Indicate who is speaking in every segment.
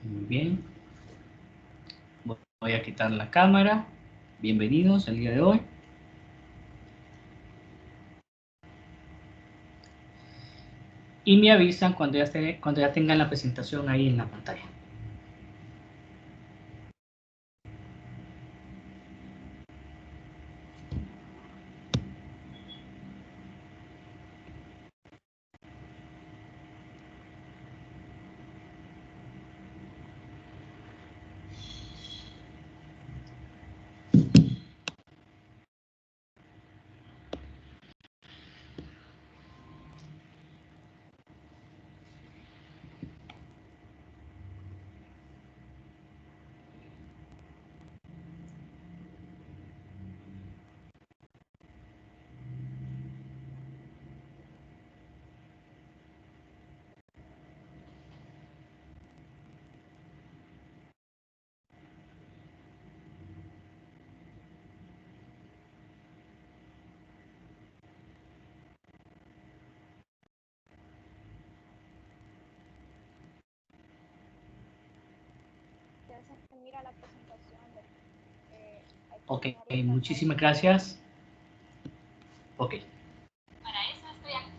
Speaker 1: Muy bien. Voy a quitar la cámara. Bienvenidos el día de hoy. Y me avisan cuando ya tengan la presentación ahí en la pantalla.
Speaker 2: Mira la presentación hay que
Speaker 1: Ok,
Speaker 2: poner la
Speaker 1: muchísimas
Speaker 2: pantalla.
Speaker 1: gracias. Ok.
Speaker 2: Para eso estoy aquí.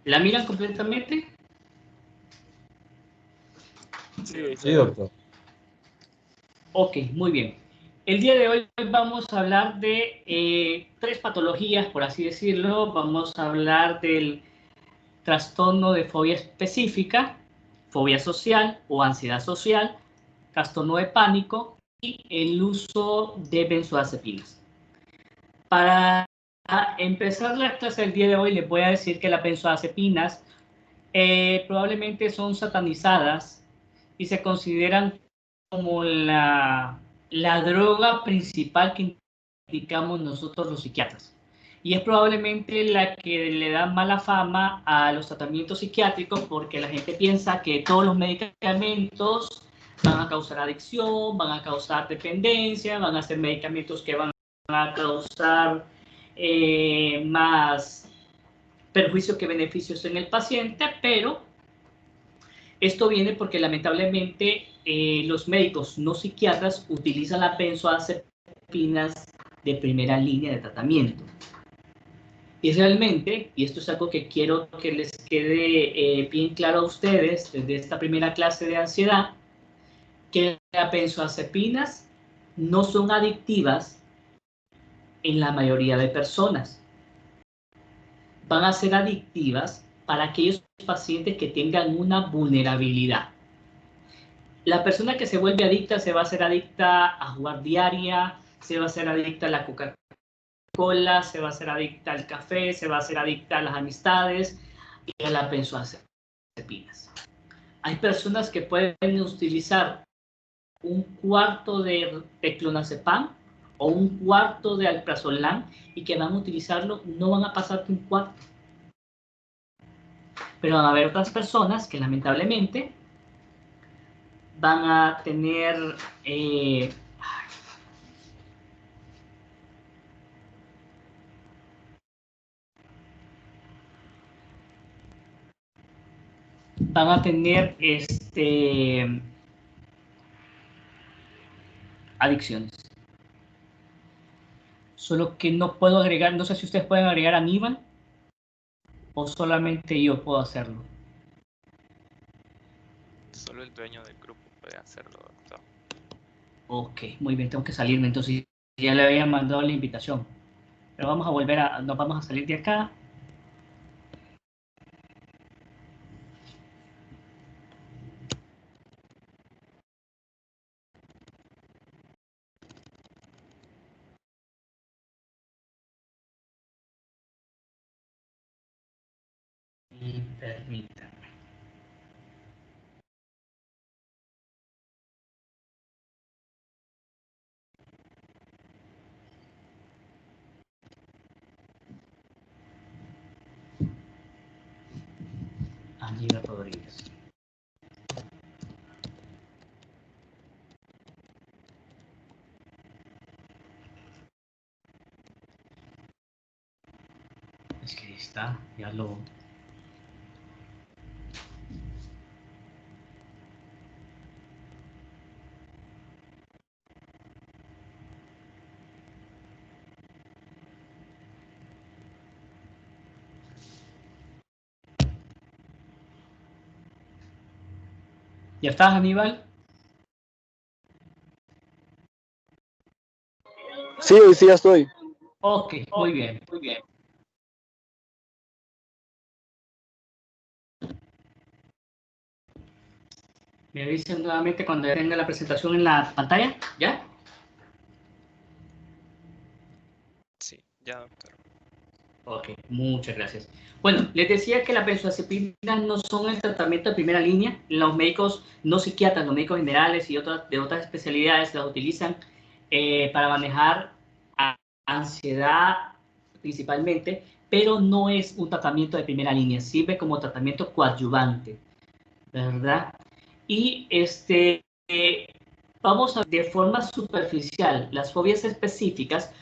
Speaker 1: ¿La miran completamente?
Speaker 3: Sí, doctor.
Speaker 1: Ok, muy bien. El día de hoy vamos a hablar de 3 patologías, por así decirlo. Vamos a hablar del trastorno de fobia específica, fobia social o ansiedad social, trastorno de pánico y el uso de benzodiazepinas. Para empezar la clase del día de hoy, les voy a decir que las benzodiazepinas probablemente son satanizadas y se consideran como la droga principal que indicamos nosotros los psiquiatras. Y es probablemente la que le da mala fama a los tratamientos psiquiátricos porque la gente piensa que todos los medicamentos van a causar adicción, van a causar dependencia, van a ser medicamentos que van a causar más perjuicios que beneficios en el paciente, pero esto viene porque lamentablemente los médicos no psiquiatras utilizan las benzodiazepinas de primera línea de tratamiento. Y realmente, y esto es algo que quiero que les quede bien claro a ustedes desde esta primera clase de ansiedad, que las benzodiazepinas no son adictivas en la mayoría de personas. Van a ser adictivas para aquellos pacientes que tengan una vulnerabilidad. La persona que se vuelve adicta se va a hacer adicta a jugar diaria, se va a hacer adicta a la Coca-Cola, se va a hacer adicta al café, se va a hacer adicta a las amistades y a las benzodiazepinas. Hay personas que pueden utilizar un cuarto de clonazepam o un cuarto de alprazolam y que van a utilizarlo, no van a pasar de un cuarto. Pero van a haber otras personas que lamentablemente van a tener van a tener adicciones. Solo que no puedo agregar, no sé si ustedes pueden agregar a Aníbal o solamente yo puedo hacerlo.
Speaker 4: Solo el dueño del grupo puede hacerlo, doctor.
Speaker 1: Ok, muy bien, tengo que salirme, entonces ya le había mandado la invitación. Pero vamos a volver a, nos vamos a salir de acá. Y permítanme. Angie Rodríguez. Es que ahí está, ya lo... ¿Ya estás, Aníbal?
Speaker 3: Sí, sí, ya estoy.
Speaker 1: Ok, muy bien, muy bien. Me avisen nuevamente cuando ya tenga la presentación en la pantalla, ¿ya?
Speaker 4: Sí, ya, doctor.
Speaker 1: Ok, muchas gracias. Bueno, les decía que las benzodiazepinas no son el tratamiento de primera línea. Los médicos no psiquiatras, los médicos generales y de otras especialidades las utilizan para manejar ansiedad principalmente, pero no es un tratamiento de primera línea, sirve como tratamiento coadyuvante, ¿verdad? Y vamos a de forma superficial las fobias específicas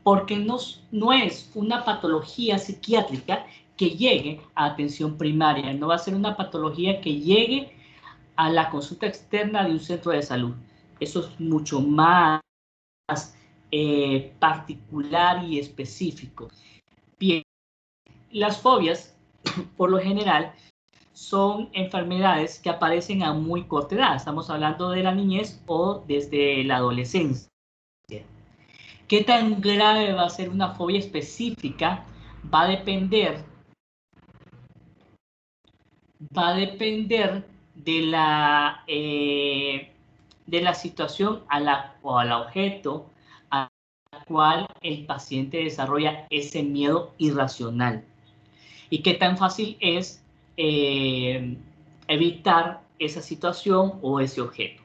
Speaker 1: porque no es una patología psiquiátrica que llegue a atención primaria, no va a ser una patología que llegue a la consulta externa de un centro de salud. Eso es mucho más particular y específico. Bien, las fobias, por lo general, son enfermedades que aparecen a muy corta edad. Estamos hablando de la niñez o desde la adolescencia. ¿Qué tan grave va a ser una fobia específica? Va a depender de la situación o al objeto al cual el paciente desarrolla ese miedo irracional. Y qué tan fácil es evitar esa situación o ese objeto.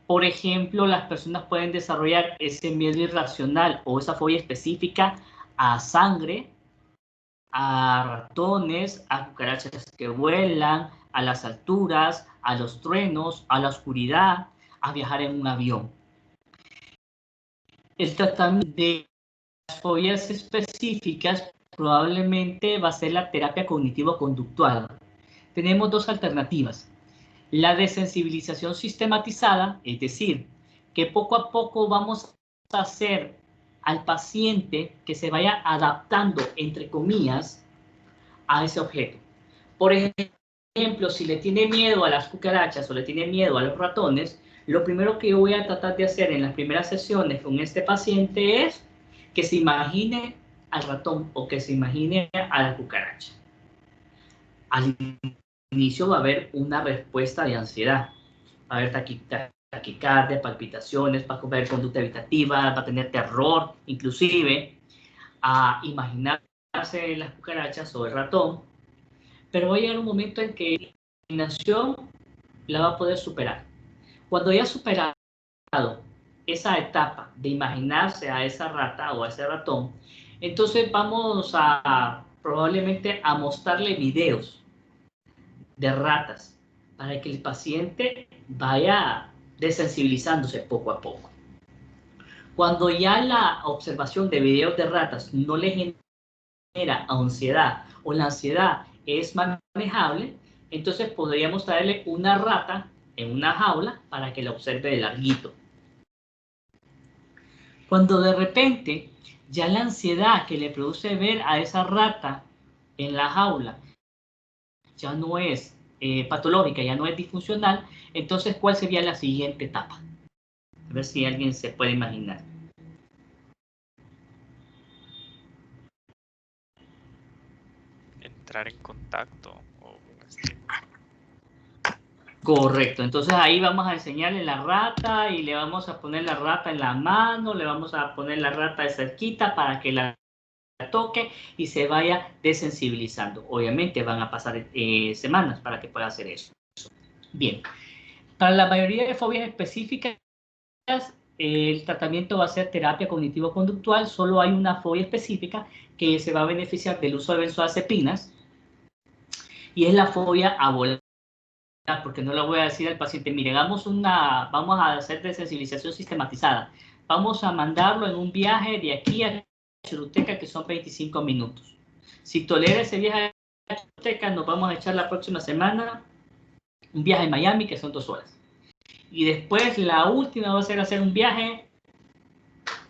Speaker 1: Por ejemplo, las personas pueden desarrollar ese miedo irracional o esa fobia específica a sangre, a ratones, a cucarachas que vuelan, a las alturas, a los truenos, a la oscuridad, a viajar en un avión. El tratamiento de las fobias específicas probablemente va a ser la terapia cognitivo-conductual. Tenemos dos alternativas. La desensibilización sistematizada, es decir, que poco a poco vamos a hacer al paciente que se vaya adaptando, entre comillas, a ese objeto. Por ejemplo, si le tiene miedo a las cucarachas o le tiene miedo a los ratones, lo primero que yo voy a tratar de hacer en las primeras sesiones con este paciente es que se imagine al ratón o que se imagine a la cucaracha. Al inicio va a haber una respuesta de ansiedad, va a haber taquicardia, palpitaciones, va a haber conducta evitativa, va a tener terror, inclusive a imaginarse las cucarachas o el ratón, pero va a llegar un momento en que la imaginación la va a poder superar. Cuando ya ha superado esa etapa de imaginarse a esa rata o a ese ratón, entonces vamos a probablemente a mostrarle videos de ratas para que el paciente vaya desensibilizándose poco a poco. Cuando ya la observación de videos de ratas no le genera ansiedad o la ansiedad es manejable, entonces podríamos traerle una rata en una jaula para que la observe de larguito. Cuando de repente ya la ansiedad que le produce ver a esa rata en la jaula ya no es patológica, ya no es disfuncional, entonces ¿cuál sería la siguiente etapa? A ver si alguien se puede imaginar.
Speaker 4: Entrar en contacto o un estímulo.
Speaker 1: Correcto, entonces ahí vamos a enseñarle la rata y le vamos a poner la rata en la mano, le vamos a poner la rata de cerquita para que la toque y se vaya desensibilizando. Obviamente van a pasar semanas para que pueda hacer eso. Bien, para la mayoría de fobias específicas, el tratamiento va a ser terapia cognitivo-conductual. Solo hay una fobia específica que se va a beneficiar del uso de benzodiazepinas, y es la fobia a volar, porque no le voy a decir al paciente, mire, vamos a hacer desensibilización sistematizada, vamos a mandarlo en un viaje de aquí a Choluteca, que son 25 minutos. Si tolera ese viaje a Choluteca, nos vamos a echar la próxima semana un viaje a Miami, que son 2 horas. Y después la última va a ser hacer un viaje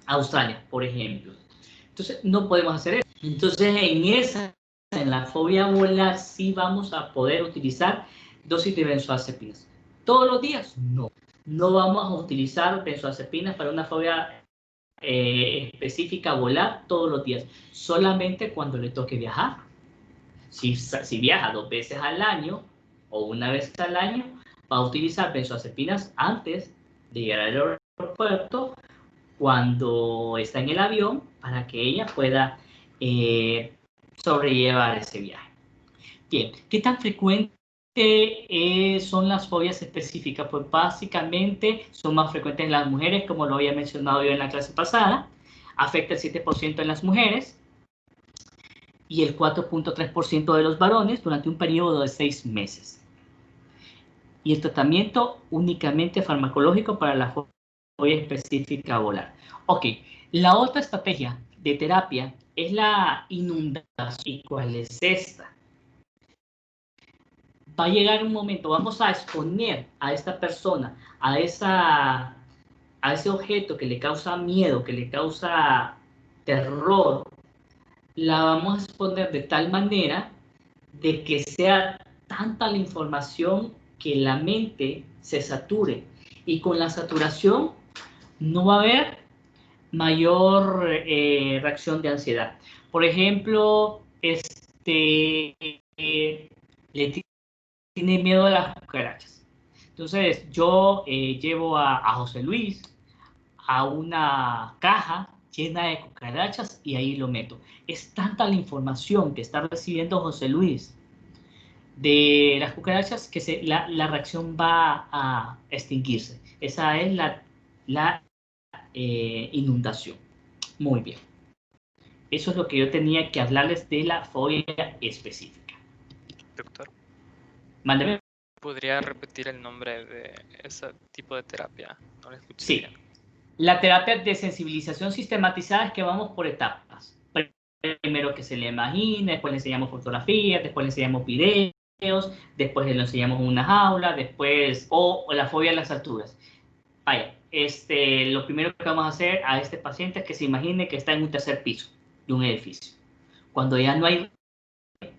Speaker 1: a Australia, por ejemplo. Entonces, no podemos hacer eso. Entonces, en la fobia a volar, sí vamos a poder utilizar dosis de benzoazepinas. ¿Todos los días? No. No vamos a utilizar benzoazepinas para una fobia específica a volar todos los días. Solamente cuando le toque viajar. Si viaja 2 veces al año o una vez al año, va a utilizar benzoazepinas antes de llegar al aeropuerto, cuando está en el avión, para que ella pueda sobrellevar ese viaje. Bien, ¿qué tan frecuente son las fobias específicas? Pues básicamente son más frecuentes en las mujeres, como lo había mencionado yo en la clase pasada. Afecta el 7% en las mujeres y el 4.3% de los varones durante un periodo de 6 meses. Y el tratamiento únicamente farmacológico para la fobia específica a volar. Ok, la otra estrategia de terapia es la inundación. ¿Y cuál es esta? Va a llegar un momento, vamos a exponer a esta persona, a ese objeto que le causa miedo, que le causa terror, la vamos a exponer de tal manera de que sea tanta la información que la mente se sature. Y con la saturación no va a haber mayor reacción de ansiedad. Por ejemplo, le tiene miedo a las cucarachas. Entonces yo llevo a José Luis a una caja llena de cucarachas y ahí lo meto. Es tanta la información que está recibiendo José Luis de las cucarachas que la reacción va a extinguirse. Esa es la inundación. Muy bien. Eso es lo que yo tenía que hablarles de la fobia específica.
Speaker 4: Doctor,
Speaker 1: Mándeme.
Speaker 4: ¿podría repetir el nombre de ese tipo de terapia? No lo escuché
Speaker 1: Sí.
Speaker 4: bien.
Speaker 1: La terapia de sensibilización sistematizada es que vamos por etapas. Primero que se le imagine, después le enseñamos fotografías, después le enseñamos videos, después le enseñamos una jaula, después, o la fobia a las alturas. Vaya, lo primero que vamos a hacer a este paciente es que se imagine que está en un tercer piso de un edificio. Cuando ya no hay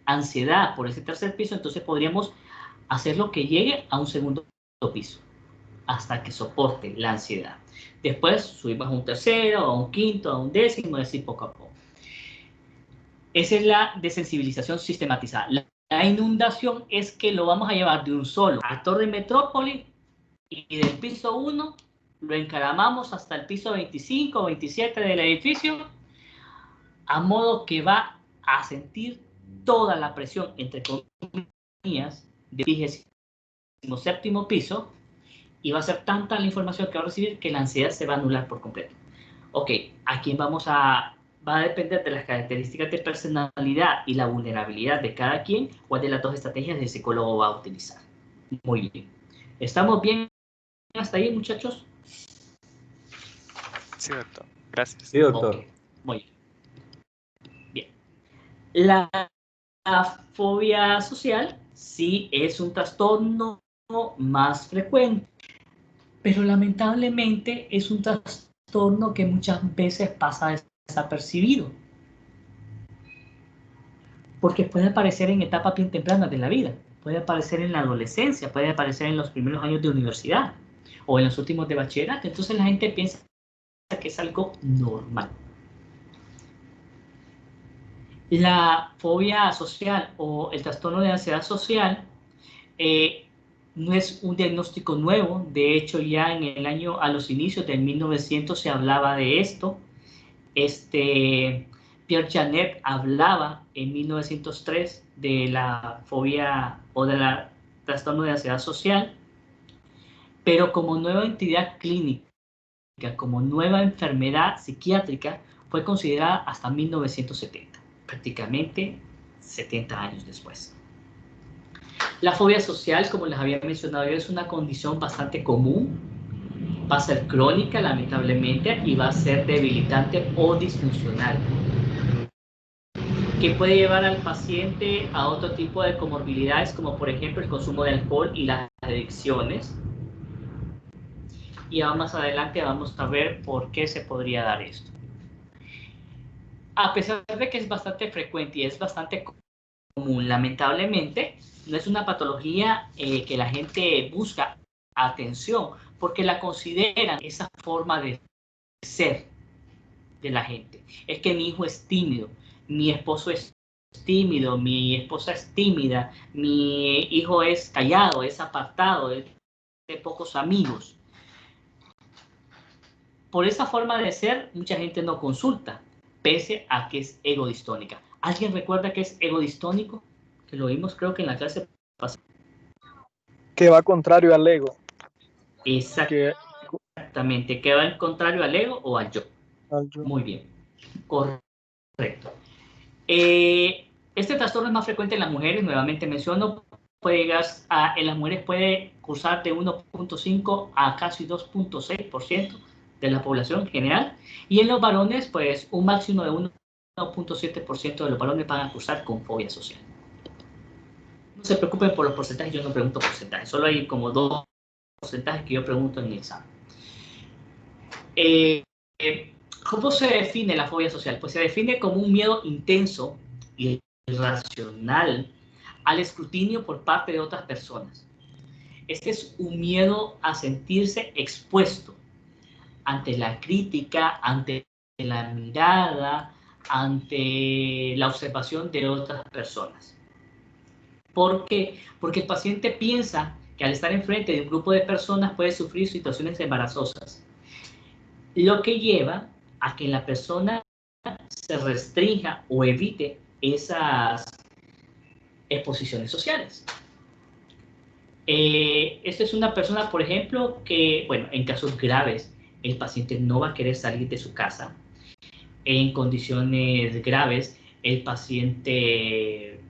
Speaker 1: ansiedad por ese tercer piso, entonces podríamos hacerlo que llegue a un segundo piso hasta que soporte la ansiedad. Después subimos a un tercero, a un quinto, a un décimo, y así poco a poco. Esa es la desensibilización sistematizada. La inundación es que lo vamos a llevar de un solo a Torre Metrópoli y del piso 1 lo encaramamos hasta el piso 25 o 27 del edificio, a modo que va a sentir toda la presión, entre comillas, del 27º piso, y va a ser tanta la información que va a recibir que la ansiedad se va a anular por completo. Ok, ¿a quién va a depender de las características de personalidad y la vulnerabilidad de cada quien, cuál de las dos estrategias el psicólogo va a utilizar? Muy bien. ¿Estamos bien hasta ahí, muchachos?
Speaker 4: Sí, doctor. Gracias.
Speaker 3: Sí, doctor.
Speaker 1: Ok, muy bien. La fobia social sí es un trastorno más frecuente, pero lamentablemente es un trastorno que muchas veces pasa desapercibido, porque puede aparecer en etapas bien tempranas de la vida, puede aparecer en la adolescencia, puede aparecer en los primeros años de universidad o en los últimos de bachillerato. Entonces la gente piensa que es algo normal. La fobia social o el trastorno de ansiedad social no es un diagnóstico nuevo. De hecho, ya a los inicios del 1900 se hablaba de esto. Pierre Janet hablaba en 1903 de la fobia o del trastorno de ansiedad social, pero como nueva entidad clínica, como nueva enfermedad psiquiátrica, fue considerada hasta 1970, prácticamente 70 años después. La fobia social, como les había mencionado yo, es una condición bastante común, va a ser crónica lamentablemente y va a ser debilitante o disfuncional, que puede llevar al paciente a otro tipo de comorbilidades, como por ejemplo el consumo de alcohol y las adicciones. Y más adelante vamos a ver por qué se podría dar esto. A pesar de que es bastante frecuente y es bastante común, lamentablemente, no es una patología que la gente busca atención, porque la consideran esa forma de ser de la gente. Es que mi hijo es tímido, mi esposo es tímido, mi esposa es tímida, mi hijo es callado, es apartado, es de pocos amigos. Por esa forma de ser, mucha gente no consulta, pese a que es egodistónica. ¿Alguien recuerda que es egodistónico? Que lo vimos creo que en la clase pasada.
Speaker 5: Que va contrario al ego.
Speaker 1: Exactamente, que va en contrario al ego o al yo. Muy bien, correcto. Este trastorno es más frecuente en las mujeres, nuevamente menciono, en las mujeres puede cursar de 1.5 a casi 2.6% de la población general, y en los varones, pues un máximo de 1.7% de los varones van a cursar con fobia social. No se preocupen por los porcentajes, yo no pregunto porcentajes, solo hay como 2 porcentajes que yo pregunto en el examen. ¿Cómo se define la fobia social? Pues se define como un miedo intenso y irracional al escrutinio por parte de otras personas. Este es un miedo a sentirse expuesto ante la crítica, ante la mirada, ante la observación de otras personas. ¿Por qué? Porque el paciente piensa que al estar enfrente de un grupo de personas puede sufrir situaciones embarazosas, lo que lleva a que la persona se restrinja o evite esas exposiciones sociales. Esta es una persona, por ejemplo, que, bueno, en casos graves, el paciente no va a querer salir de su casa. En condiciones graves, el paciente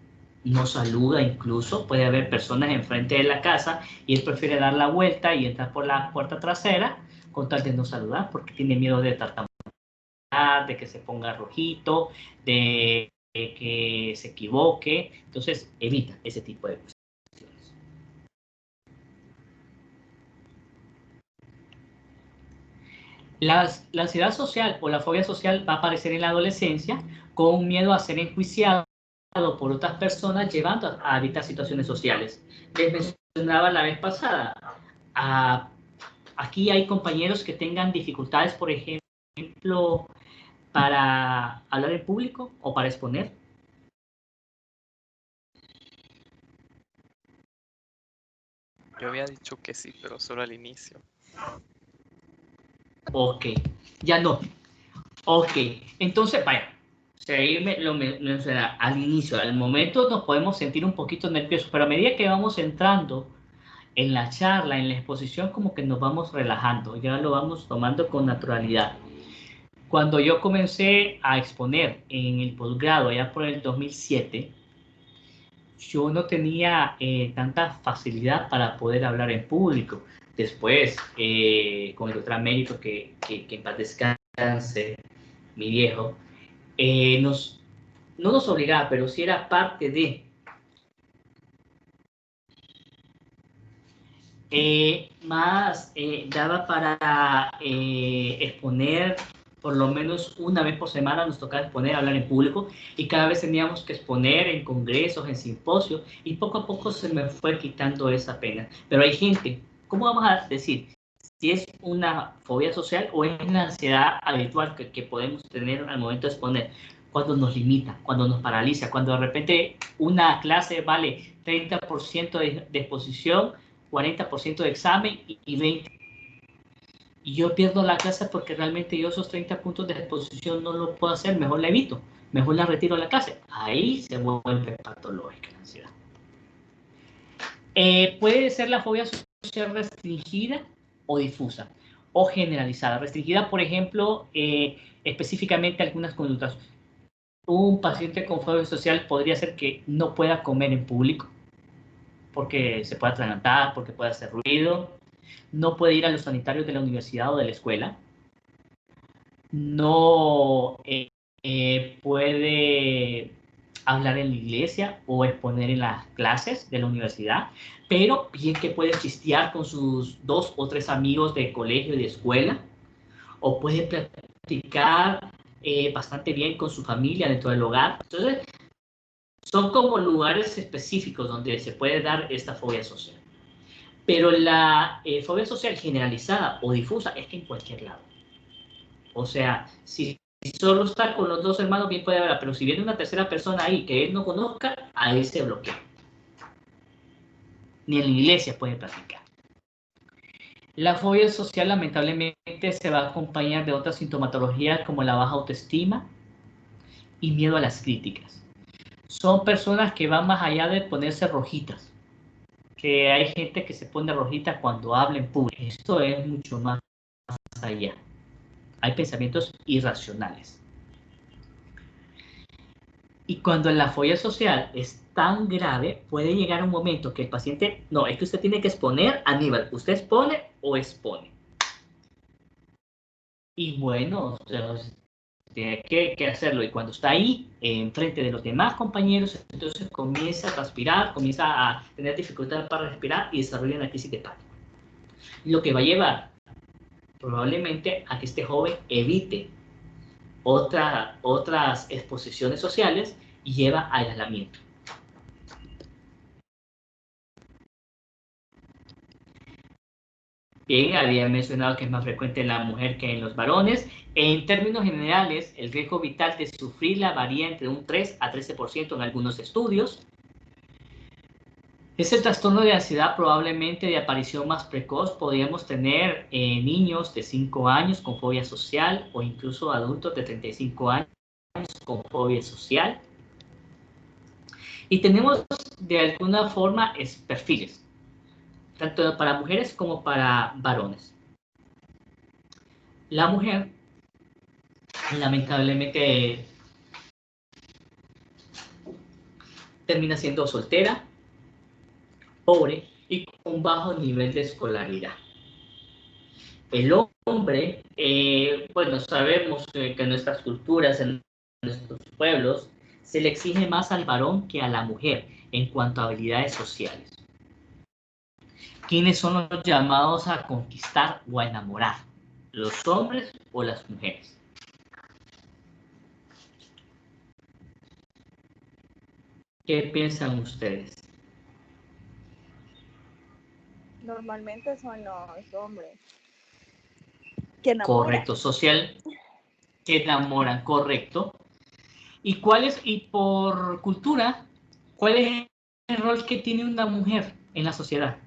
Speaker 1: no saluda incluso. Puede haber personas enfrente de la casa y él prefiere dar la vuelta y entrar por la puerta trasera con tal de no saludar porque tiene miedo de tartamudear, de que se ponga rojito, de que se equivoque. Entonces, evita ese tipo de cuestiones. La ansiedad social o la fobia social va a aparecer en la adolescencia con un miedo a ser enjuiciado por otras personas, llevando a evitar situaciones sociales. Les mencionaba la vez pasada, aquí hay compañeros que tengan dificultades, por ejemplo, para hablar en público o para exponer.
Speaker 4: Yo había dicho que sí, pero solo al inicio.
Speaker 1: Ok, ya no. Ok, entonces, vaya, lo mencioné al inicio, al momento nos podemos sentir un poquito nerviosos, pero a medida que vamos entrando en la charla, en la exposición, como que nos vamos relajando, ya lo vamos tomando con naturalidad. Cuando yo comencé a exponer en el posgrado, allá por el 2007, yo no tenía tanta facilidad para poder hablar en público. Después, con el otro médico que en paz descanse, mi viejo, no nos obligaba, pero sí era parte de. Daba para exponer por lo menos una vez por semana, nos tocaba exponer, hablar en público, y cada vez teníamos que exponer en congresos, en simposios, y poco a poco se me fue quitando esa pena. Pero hay gente, ¿cómo vamos a decir? Si es una fobia social o es la ansiedad habitual que podemos tener al momento de exponer, cuando nos limita, cuando nos paraliza, cuando de repente una clase vale 30% de exposición, 40% de examen y 20%. Y yo pierdo la clase porque realmente yo esos 30 puntos de exposición no lo puedo hacer, mejor la evito, mejor la retiro de la clase. Ahí se vuelve patológica la ansiedad. Puede ser la fobia social restringida o difusa o generalizada. Restringida, por ejemplo, específicamente algunas conductas. Un paciente con fobia social podría ser que no pueda comer en público. porque se puede atragantar, porque puede hacer ruido. No puede ir a los sanitarios de la universidad o de la escuela. No puede hablar en la iglesia o exponer en las clases de la universidad, pero bien que puede chistear con sus 2 o 3 amigos de colegio y de escuela, o puede practicar bastante bien con su familia dentro del hogar. Entonces, son como lugares específicos donde se puede dar esta fobia social. Pero la fobia social generalizada o difusa es que en cualquier lado. O sea, si solo está con los 2 hermanos, bien puede haber, pero si viene una tercera persona ahí que él no conozca, ahí se bloquea. Ni en la iglesia puede practicar. La fobia social lamentablemente se va a acompañar de otras sintomatologías como la baja autoestima y miedo a las críticas. Son personas que van más allá de ponerse rojitas, que hay gente que se pone rojita cuando habla en público. Esto es mucho más allá. Hay pensamientos irracionales. Y cuando la fobia social es tan grave, puede llegar un momento que el paciente, no, es que usted tiene que exponer a Aníbal. ¿Usted expone o expone? Y bueno, o sea, tiene que hacerlo. Y cuando está ahí, enfrente de los demás compañeros, entonces comienza a transpirar, comienza a tener dificultad para respirar y desarrolla una crisis de pánico. Lo que va a llevar probablemente a que este joven evite otras exposiciones sociales y lleva a aislamiento. Bien, había mencionado que es más frecuente en la mujer que en los varones. En términos generales, el riesgo vital de sufrirla varía entre un 3 a 13% en algunos estudios. Es el trastorno de ansiedad probablemente de aparición más precoz. Podríamos tener niños de 5 años con fobia social o incluso adultos de 35 años con fobia social. Y tenemos de alguna forma perfiles, tanto para mujeres como para varones. La mujer, lamentablemente, termina siendo soltera, pobre y con un bajo nivel de escolaridad. El hombre, bueno, sabemos que en nuestras culturas, en nuestros pueblos, se le exige más al varón que a la mujer en cuanto a habilidades sociales. ¿Quiénes son los llamados a conquistar o a enamorar? ¿Los hombres o las mujeres? ¿Qué piensan ustedes?
Speaker 2: Normalmente son los hombres que enamoran.
Speaker 1: Correcto, social, que enamoran, correcto. ¿Y por cultura, cuál es el rol que tiene una mujer en la sociedad?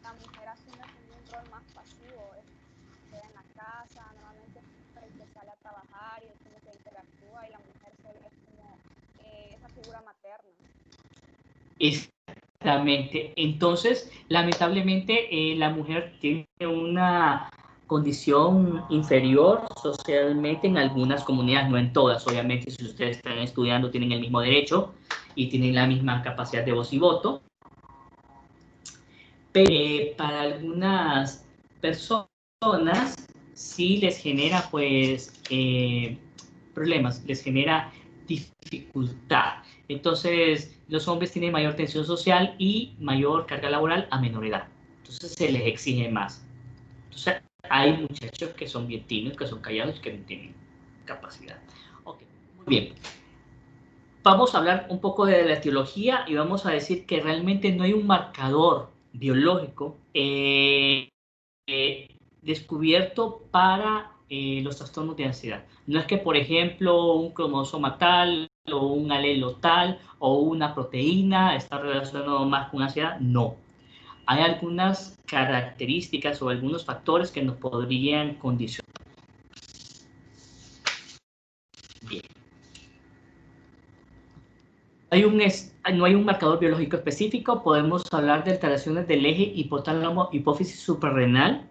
Speaker 2: La mujer asume como un rol más pasivo, queda en la casa, normalmente es el que sale a trabajar y es como que interactúa, y la mujer solo es como esa figura materna.
Speaker 1: Exactamente. Entonces, lamentablemente, la mujer tiene una condición inferior socialmente en algunas comunidades, no en todas. Obviamente, si ustedes están estudiando, tienen el mismo derecho y tienen la misma capacidad de voz y voto. Pero para algunas personas sí les genera, pues, problemas, les genera dificultad. Entonces, los hombres tienen mayor tensión social y mayor carga laboral a menor edad. Entonces, se les exige más. Entonces, hay muchachos que son bien tímidos, que son callados, que no tienen capacidad. Ok, muy bien. Vamos a hablar un poco de la etiología y vamos a decir que realmente no hay un marcador biológico descubierto para los trastornos de ansiedad. No es que, por ejemplo, un cromosoma tal o un alelo tal o una proteína está relacionado más con ansiedad. No. Hay algunas características o algunos factores que nos podrían condicionar. Bien. No hay un marcador biológico específico. Podemos hablar de alteraciones del eje hipotálamo-hipófisis suprarrenal.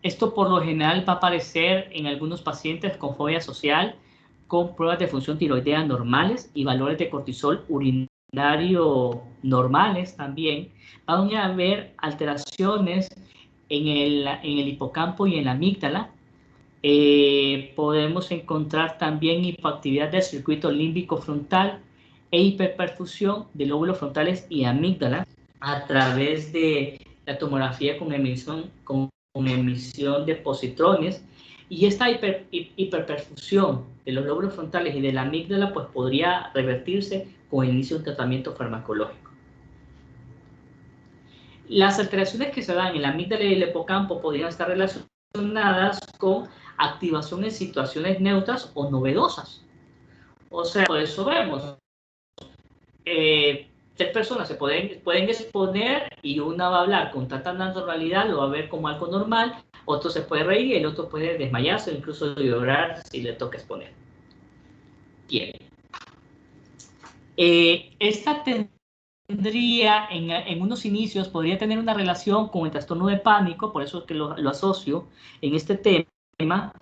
Speaker 1: Esto por lo general va a aparecer en algunos pacientes con fobia social con pruebas de función tiroidea normales y valores de cortisol urinario normales también, van a haber alteraciones en el hipocampo y en la amígdala. Podemos encontrar también hipoactividad del circuito límbico frontal e hiperperfusión de lóbulos frontales y amígdala a través de la tomografía con emisión de positrones. Y esta hiperperfusión de los lóbulos frontales y de la amígdala pues podría revertirse con el inicio de un tratamiento farmacológico. Las alteraciones que se dan en la amígdala y el hipocampo podrían estar relacionadas con activación en situaciones neutras o novedosas. O sea, por eso vemos, 3 personas se pueden exponer y una va a hablar con tanta naturalidad, lo va a ver como algo normal, otro se puede reír y el otro puede desmayarse o incluso llorar si le toca exponer. Bien. Esta tendría, en unos inicios, podría tener una relación con el trastorno de pánico, por eso es que lo asocio en este tema,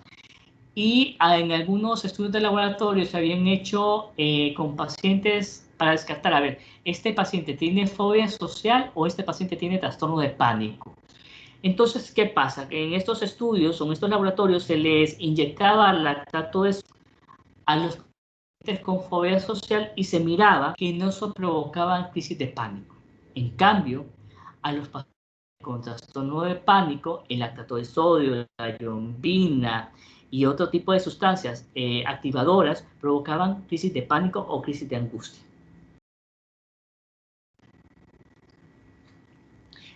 Speaker 1: y en algunos estudios de laboratorio se habían hecho con pacientes para descartar, a ver, ¿este paciente tiene fobia social o este paciente tiene trastorno de pánico? Entonces, ¿qué pasa? Que en estos estudios o en estos laboratorios se les inyectaba lactato a los pacientes con fobia social y se miraba que no se provocaban crisis de pánico. En cambio, a los pacientes con trastorno de pánico, el lactato de sodio, la yombina y otro tipo de sustancias activadoras provocaban crisis de pánico o crisis de angustia.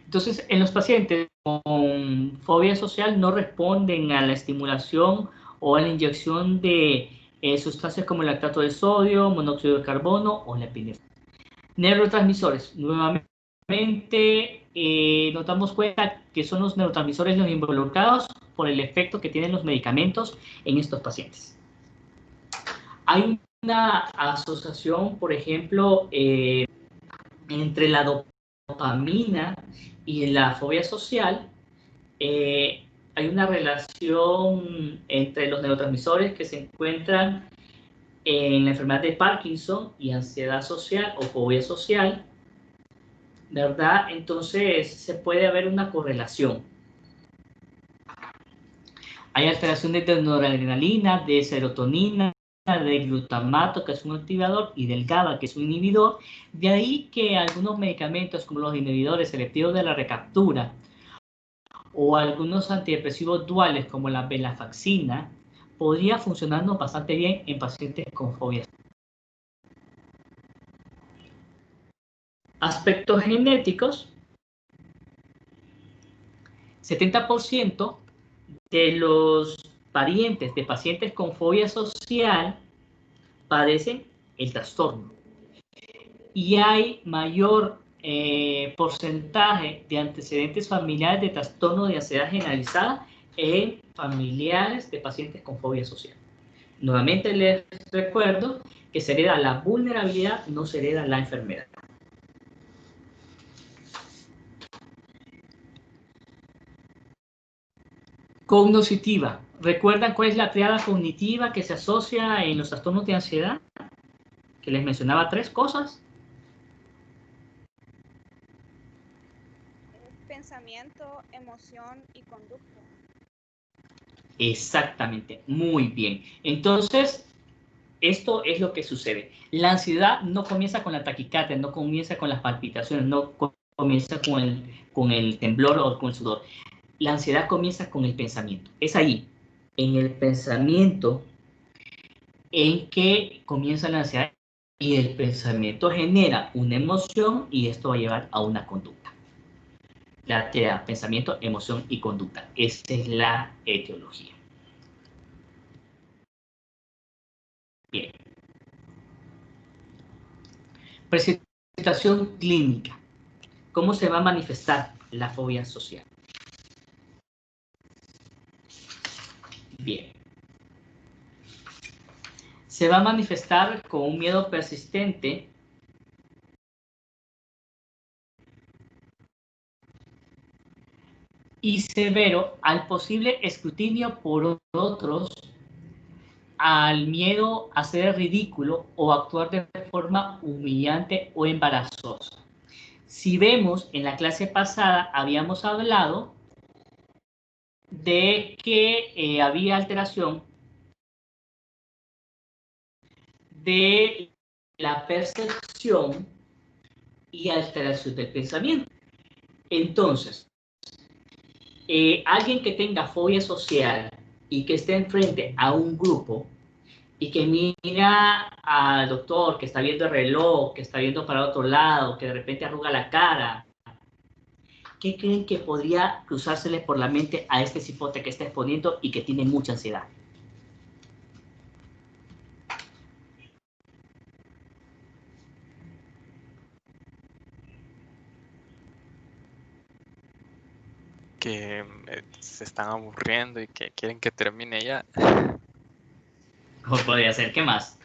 Speaker 1: Entonces, en los pacientes con fobia social no responden a la estimulación o a la inyección de sustancias como el lactato de sodio, monóxido de carbono o la epinefrina. Neurotransmisores. Nuevamente, nos damos cuenta que son los neurotransmisores los involucrados por el efecto que tienen los medicamentos en estos pacientes. Hay una asociación, por ejemplo, entre la dopamina y la fobia social. Hay una relación entre los neurotransmisores que se encuentran en la enfermedad de Parkinson y ansiedad social o fobia social, ¿verdad? Entonces se puede haber una correlación. Hay alteraciones de noradrenalina, de serotonina, de glutamato, que es un activador, y del GABA, que es un inhibidor. De ahí que algunos medicamentos, como los inhibidores selectivos de la recaptura, o algunos antidepresivos duales, como la venlafaxina, podría funcionarnos bastante bien en pacientes con fobias. Aspectos genéticos. 70% de los parientes de pacientes con fobia social padecen el trastorno. Y hay mayor porcentaje de antecedentes familiares de trastorno de ansiedad generalizada en familiares de pacientes con fobia social. Nuevamente les recuerdo que se hereda la vulnerabilidad, no se hereda la enfermedad. Cognoscitiva. ¿Recuerdan cuál es la triada cognitiva que se asocia en los trastornos de ansiedad? Que les mencionaba 3 cosas.
Speaker 2: Pensamiento, emoción y conducta.
Speaker 1: Exactamente, muy bien. Entonces, esto es lo que sucede. La ansiedad no comienza con la taquicardia, no comienza con las palpitaciones, no comienza con el temblor o con el sudor. La ansiedad comienza con el pensamiento. Es ahí, en el pensamiento, en que comienza la ansiedad, y el pensamiento genera una emoción y esto va a llevar a una conducta. La triada, pensamiento, emoción y conducta. Esa es la etiología. Bien. Presentación clínica. ¿Cómo se va a manifestar la fobia social? Bien. Se va a manifestar con un miedo persistente y severo al posible escrutinio por otros al miedo a hacer el ridículo o actuar de forma humillante o embarazosa. Si vemos, en la clase pasada habíamos hablado de que había alteración de la percepción y alteración del pensamiento. Entonces, alguien que tenga fobia social y que esté enfrente a un grupo y que mira al doctor, que está viendo el reloj, que está viendo para otro lado, que de repente arruga la cara, ¿qué creen que podría cruzársele por la mente a este cipote que está exponiendo y que tiene mucha ansiedad?
Speaker 4: Que se están aburriendo y que quieren que termine ya.
Speaker 1: ¿Cómo podría ser? ¿Qué más?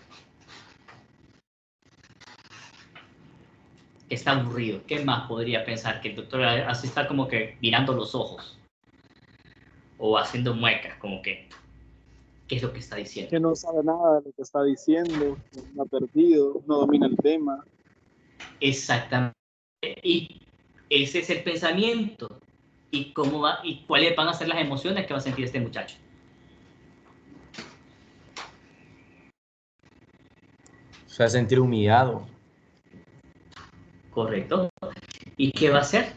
Speaker 1: Está aburrido. ¿Qué más podría pensar? Que el doctor así está como que mirando los ojos o haciendo muecas, como que, ¿qué es lo que está diciendo?
Speaker 5: Que no sabe nada de lo que está diciendo, que está perdido, no domina el tema.
Speaker 1: Exactamente. Y ese es el pensamiento. ¿Y cómo va? ¿Y cuáles van a ser las emociones que va a sentir este muchacho?
Speaker 3: Se va a sentir humillado.
Speaker 1: Correcto. ¿Y qué va a hacer?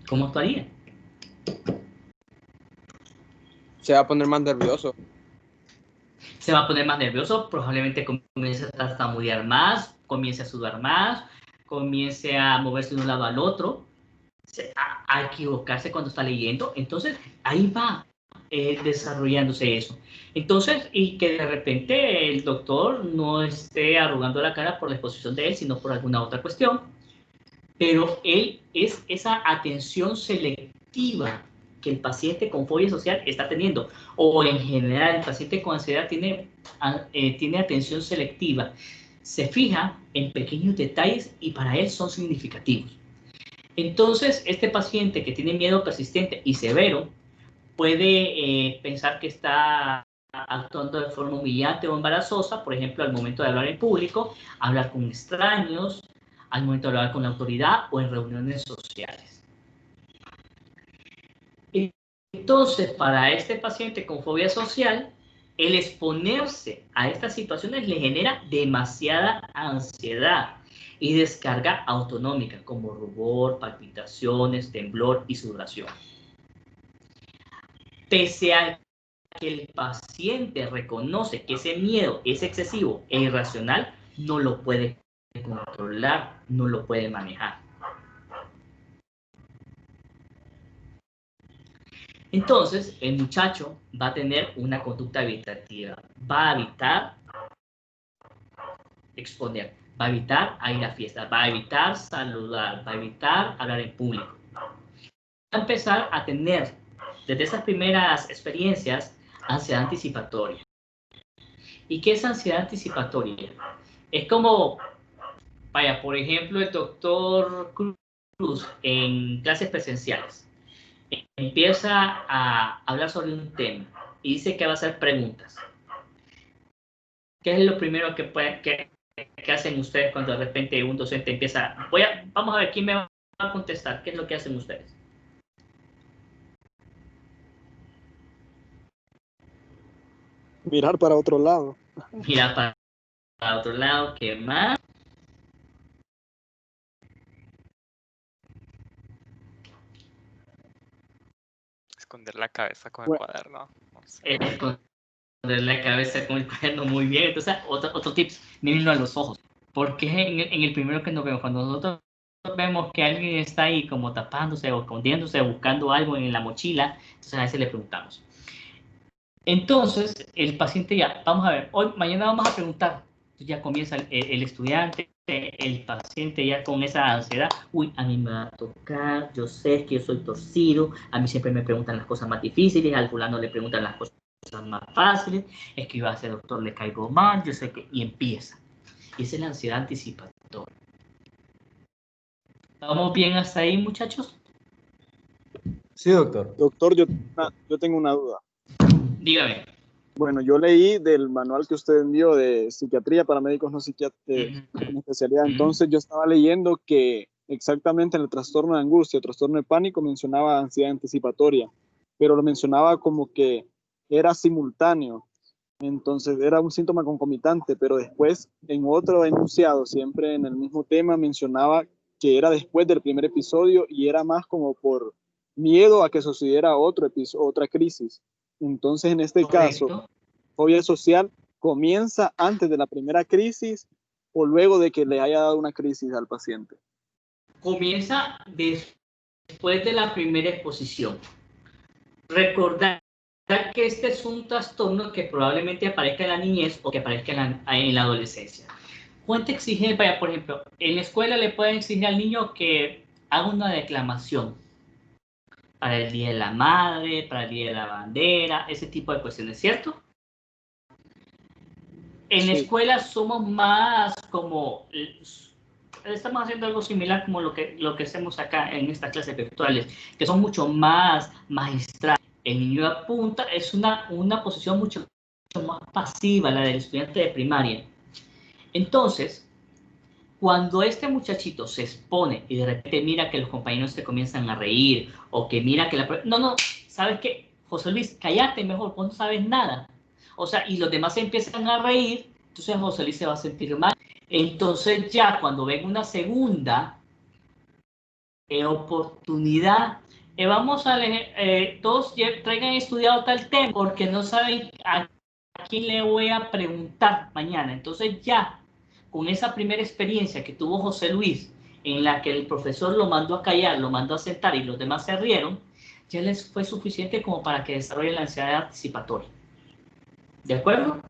Speaker 1: ¿Cómo actuaría?
Speaker 6: Se va a poner más nervioso.
Speaker 1: Se va a poner más nervioso, probablemente comience a tartamudear más, comience a sudar más, comience a moverse de un lado al otro, a equivocarse cuando está leyendo. Entonces, ahí va desarrollándose eso. Entonces, y que de repente el doctor no esté arrugando la cara por la exposición de él, sino por alguna otra cuestión, pero él es esa atención selectiva que el paciente con fobia social está teniendo, o en general el paciente con ansiedad tiene atención selectiva, se fija en pequeños detalles y para él son significativos. Entonces, este paciente que tiene miedo persistente y severo puede pensar que está actuando de forma humillante o embarazosa, por ejemplo, al momento de hablar en público, hablar con extraños, al momento de hablar con la autoridad o en reuniones sociales. Entonces, para este paciente con fobia social, el exponerse a estas situaciones le genera demasiada ansiedad y descarga autonómica, como rubor, palpitaciones, temblor y sudoración. Pese a que el paciente reconoce que ese miedo es excesivo e irracional, no lo puede controlar, no lo puede manejar. Entonces, el muchacho va a tener una conducta evitativa, va a evitar exponer, va a evitar ir a fiestas, va a evitar saludar, va a evitar hablar en público. Va a empezar a tener, desde esas primeras experiencias, ansiedad anticipatoria. ¿Y qué es ansiedad anticipatoria? Es como, vaya, por ejemplo, el doctor Cruz en clases presenciales empieza a hablar sobre un tema y dice que va a hacer preguntas. ¿Qué es lo primero que hacen ustedes cuando de repente un docente empieza? Vamos a ver quién me va a contestar. ¿Qué es lo que hacen ustedes?
Speaker 5: Mirar para otro lado.
Speaker 1: Mirar para otro lado. ¿Qué más?
Speaker 4: Esconder la cabeza con el cuaderno. No sé.
Speaker 1: Esconder la cabeza con el cuaderno, muy bien. Entonces, otro tips, mírenlo a los ojos. Porque en el primero que nos vemos, cuando nosotros vemos que alguien está ahí como tapándose o escondiéndose, buscando algo en la mochila, entonces a veces le preguntamos. Entonces, el paciente ya, vamos a ver, mañana vamos a preguntar. Entonces ya comienza el estudiante, el paciente ya con esa ansiedad. Uy, a mí me va a tocar, yo sé que yo soy torcido, a mí siempre me preguntan las cosas más difíciles, al fulano le preguntan las cosas más fáciles, es que yo a ese doctor le caigo mal, yo sé que, y empieza. Y esa es la ansiedad anticipatoria. ¿Vamos bien hasta ahí, muchachos?
Speaker 3: Sí, doctor.
Speaker 5: Doctor, yo tengo una duda.
Speaker 1: Dígame.
Speaker 5: Bueno, yo leí del manual que usted envió de psiquiatría para médicos no psiquiatras con especialidad. Entonces yo estaba leyendo que exactamente en el trastorno de angustia, el trastorno de pánico, mencionaba ansiedad anticipatoria, pero lo mencionaba como que era simultáneo. Entonces era un síntoma concomitante, pero después en otro enunciado, siempre en el mismo tema, mencionaba que era después del primer episodio y era más como por miedo a que sucediera otra crisis. Entonces, en este caso,
Speaker 1: Correcto.
Speaker 5: fobia social comienza antes de la primera crisis o luego de que le haya dado una crisis al paciente.
Speaker 1: Comienza después de la primera exposición. Recordar que este es un trastorno que probablemente aparezca en la niñez o que aparezca en la adolescencia. ¿Cuánta exigencia? Vaya, por ejemplo, en la escuela le pueden exigir al niño que haga una declamación para el Día de la Madre, para el Día de la Bandera, ese tipo de cuestiones, ¿cierto? En la
Speaker 5: Sí.
Speaker 1: escuela somos más como, estamos haciendo algo similar como lo que hacemos acá en estas clases virtuales, que son mucho más magistrales. El niño apunta, es una posición mucho más pasiva, la del estudiante de primaria. Entonces, cuando este muchachito se expone y de repente mira que los compañeros se comienzan a reír o que mira que la... No, ¿sabes qué? José Luis, cállate mejor, vos no sabes nada. O sea, y los demás se empiezan a reír, entonces José Luis se va a sentir mal. Entonces ya cuando venga una segunda oportunidad, vamos a leer, todos traigan estudiado tal tema porque no saben a quién le voy a preguntar mañana. Entonces ya con esa primera experiencia que tuvo José Luis, en la que el profesor lo mandó a callar, lo mandó a sentar y los demás se rieron, ya les fue suficiente como para que desarrolle la ansiedad anticipatoria. ¿De acuerdo?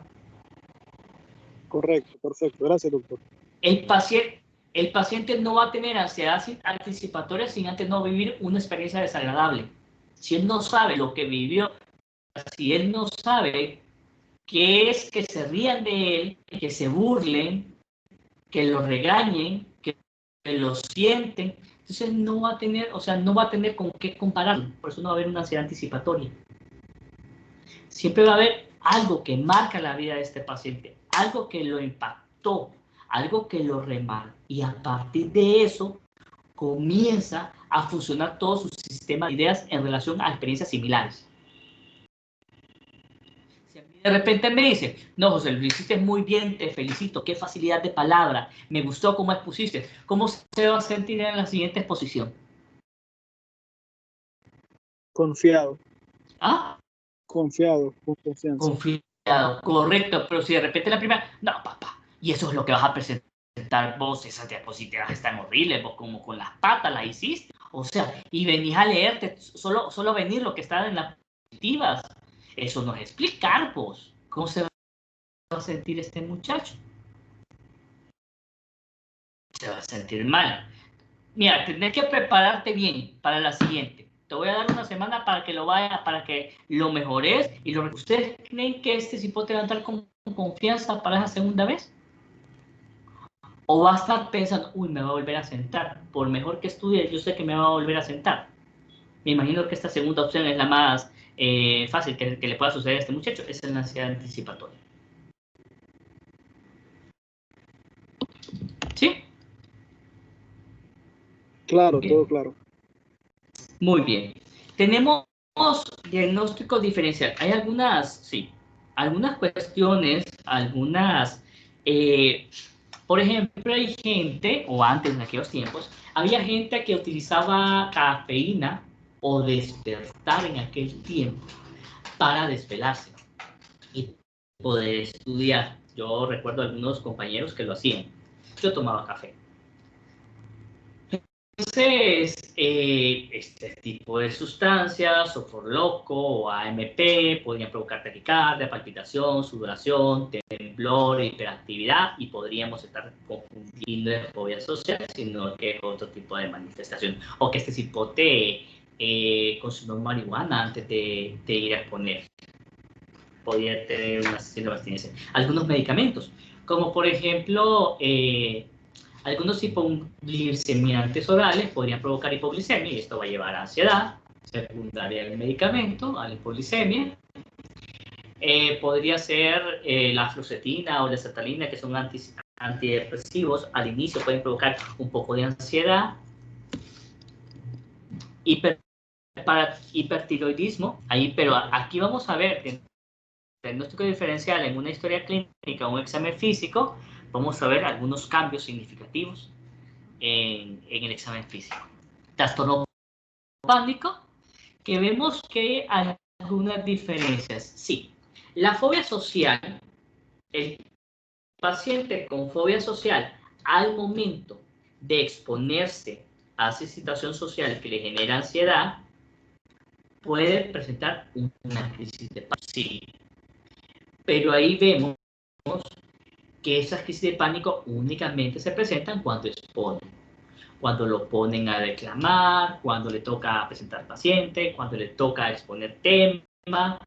Speaker 5: Correcto, perfecto. Gracias, doctor.
Speaker 1: El paciente no va a tener ansiedad anticipatoria sin antes no vivir una experiencia desagradable. Si él no sabe lo que vivió, si él no sabe qué es que se rían de él, que se burlen, que lo regañen, que lo sienten, entonces no va a tener, o sea, no va a tener con qué compararlo. Por eso no va a haber una ansiedad anticipatoria. Siempre va a haber algo que marca la vida de este paciente, algo que lo impactó, algo que lo remarcó. Y a partir de eso comienza a funcionar todo su sistema de ideas en relación a experiencias similares. De repente me dice, no, José, lo hiciste muy bien, te felicito, qué facilidad de palabra, me gustó cómo expusiste. ¿Cómo se va a sentir en la siguiente exposición?
Speaker 5: Confiado.
Speaker 1: ¿Ah?
Speaker 5: Confiado, con confianza.
Speaker 1: Confiado, correcto, pero si de repente la primera, no, papá, y eso es lo que vas a presentar vos, esas diapositivas están horribles, vos como con las patas las hiciste, o sea, y venís a leerte, solo venir lo que está en las diapositivas, eso no es explicar vos, ¿cómo se va a sentir este muchacho? Se va a sentir mal. Mira, tenés que prepararte bien para la siguiente. Te voy a dar una semana para que para que lo mejores y lo ¿ustedes creen que sí puede levantar con confianza para esa segunda vez? ¿O va a estar pensando, uy, me va a volver a sentar? Por mejor que estudie, yo sé que me va a volver a sentar. Me imagino que esta segunda opción es la más fácil que le pueda suceder a este muchacho. Esa es la ansiedad anticipatoria. ¿Sí?
Speaker 5: Claro,
Speaker 1: Bien.
Speaker 5: todo claro.
Speaker 1: Muy bien. Tenemos diagnóstico diferencial. Hay algunas cuestiones, por ejemplo, hay gente, o antes en aquellos tiempos, había gente que utilizaba cafeína o despertar en aquel tiempo para desvelarse y poder estudiar. Yo recuerdo algunos compañeros que lo hacían. Yo tomaba café. Entonces, este tipo de sustancias, soforloco o AMP, podrían provocar taquicardia, palpitación, sudoración, temblor, hiperactividad y podríamos estar confundiendo de fobia social, sino que es otro tipo de manifestación. O que este cipote consumió marihuana antes de ir a exponer. Podría tener una síndrome de abstinencia. Algunos medicamentos, como por ejemplo... algunos hipoglicemiantes orales podrían provocar hipoglicemia y esto va a llevar a ansiedad secundaria del medicamento, a la hipoglicemia. Podría ser la fluoxetina o la sertralina, que son antidepresivos. Al inicio pueden provocar un poco de ansiedad. Para hipertiroidismo, pero aquí vamos a ver que el diagnóstico diferencial en una historia clínica o un examen físico, vamos a ver algunos cambios significativos en el examen físico. Trastorno pánico, que vemos que hay algunas diferencias. Sí, la fobia social, el paciente con fobia social, al momento de exponerse a esa situación social que le genera ansiedad, puede presentar una crisis de pánico. Sí, pero ahí vemos que esas crisis de pánico únicamente se presentan cuando exponen. Cuando lo ponen a reclamar, cuando le toca presentar paciente, cuando le toca exponer tema.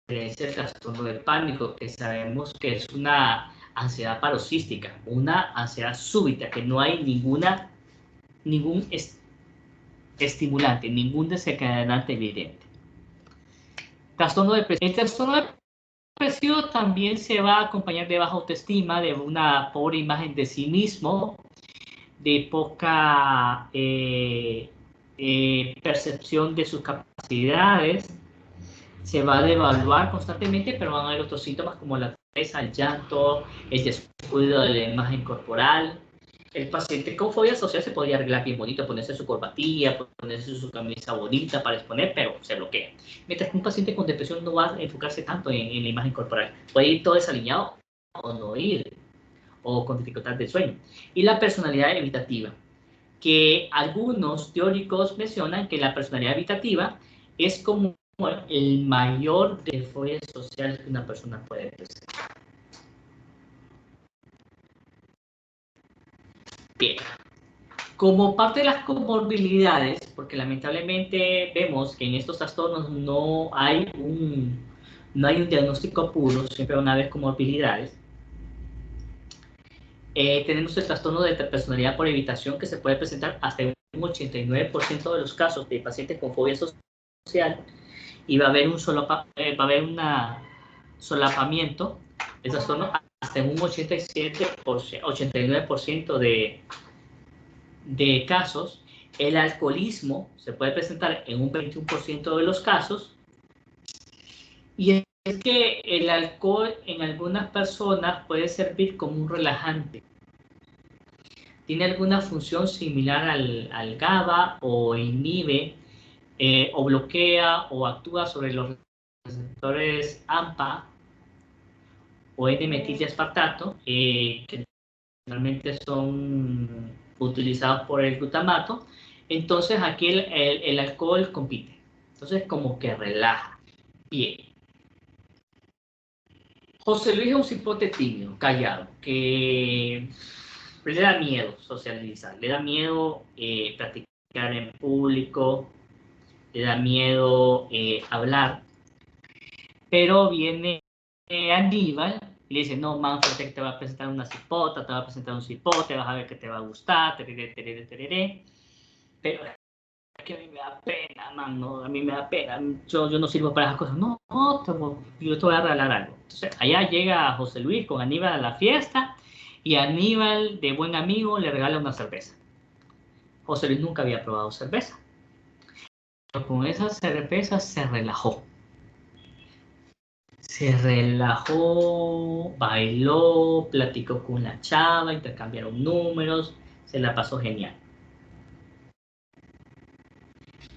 Speaker 1: Es el trastorno del pánico, que sabemos que es una ansiedad paroxística, una ansiedad súbita, que no hay ningún estimulante, ningún desencadenante evidente. Trastorno depresivo. El trastorno depresivo también se va a acompañar de baja autoestima, de una pobre imagen de sí mismo, de poca percepción de sus capacidades. Se va a devaluar constantemente, pero van a haber otros síntomas como la tristeza, el llanto, el descuido de la imagen corporal. El paciente con fobia social se podría arreglar bien bonito, ponerse su corbatilla, ponerse su camisa bonita para exponer, pero se bloquea. Mientras que un paciente con depresión no va a enfocarse tanto en la imagen corporal. Puede ir todo desalineado o no ir, o con dificultad de sueño. Y la personalidad evitativa, que algunos teóricos mencionan que la personalidad evitativa es como el mayor de fobias sociales que una persona puede presentar. Bien. Como parte de las comorbilidades, porque lamentablemente vemos que en estos trastornos no hay un diagnóstico puro, siempre van a haber comorbilidades. Tenemos el trastorno de personalidad por evitación, que se puede presentar hasta un 89% de los casos de pacientes con fobia social, y va a haber un solapamiento del trastorno hasta un 89% de casos. El alcoholismo se puede presentar en un 21% de los casos, y es que el alcohol en algunas personas puede servir como un relajante. Tiene alguna función similar al GABA, o inhibe o bloquea o actúa sobre los receptores AMPA o N-metildiaspartato, que normalmente son utilizados por el glutamato. Entonces aquí el alcohol compite. Entonces como que relaja. Bien. José Luis es un cipote tímido, callado, que le da miedo socializar, le da miedo practicar en público, le da miedo hablar. Pero viene Aníbal y le dice: no, Manfred, que te va a presentar una cipota, te va a presentar un cipote, vas a ver que te va a gustar, tereré, tereré, tereré. Pero es que a mí me da pena, man, no, a mí me da pena, yo no sirvo para esas cosas. No, yo te voy a regalar algo. Entonces allá llega José Luis con Aníbal a la fiesta, y Aníbal, de buen amigo, le regala una cerveza. José Luis nunca había probado cerveza, pero con esa cerveza se relajó. Se relajó, bailó, platicó con la chava, intercambiaron números, se la pasó genial.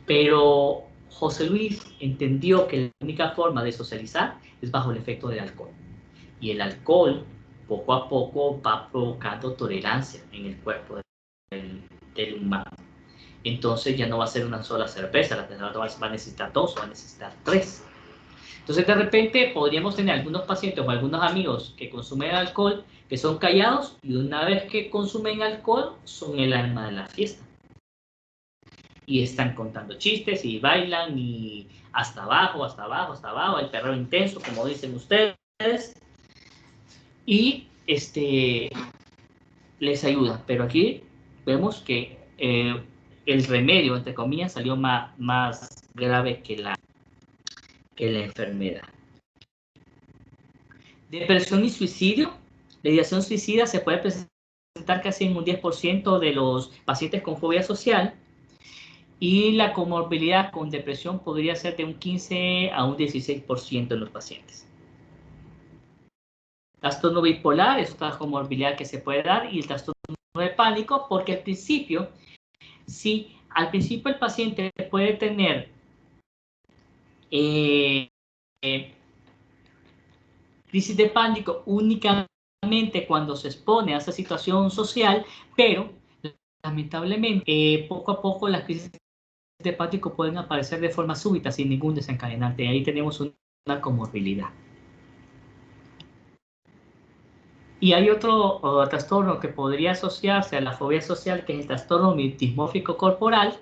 Speaker 1: Pero José Luis entendió que la única forma de socializar es bajo el efecto del alcohol. Y el alcohol, poco a poco, va provocando tolerancia en el cuerpo del humano. Entonces ya no va a ser una sola cerveza, la persona va a necesitar 2, va a necesitar 3. Entonces, de repente, podríamos tener algunos pacientes o algunos amigos que consumen alcohol, que son callados, y una vez que consumen alcohol, son el alma de la fiesta. Y están contando chistes, y bailan, y hasta abajo, hasta abajo, hasta abajo, el perreo intenso, como dicen ustedes. Y les ayuda. Pero aquí vemos que el remedio, entre comillas, salió más grave que la enfermedad. Depresión y suicidio. La ideación suicida se puede presentar casi en un 10% de los pacientes con fobia social, y la comorbilidad con depresión podría ser de un 15 a un 16% en los pacientes. Trastorno bipolar es otra comorbilidad que se puede dar, y el trastorno de pánico, porque al principio el paciente puede tener crisis de pánico únicamente cuando se expone a esa situación social, pero lamentablemente poco a poco las crisis de pánico pueden aparecer de forma súbita sin ningún desencadenante. Ahí tenemos una comorbilidad. Y hay otro trastorno que podría asociarse a la fobia social, que es el trastorno dismórfico corporal,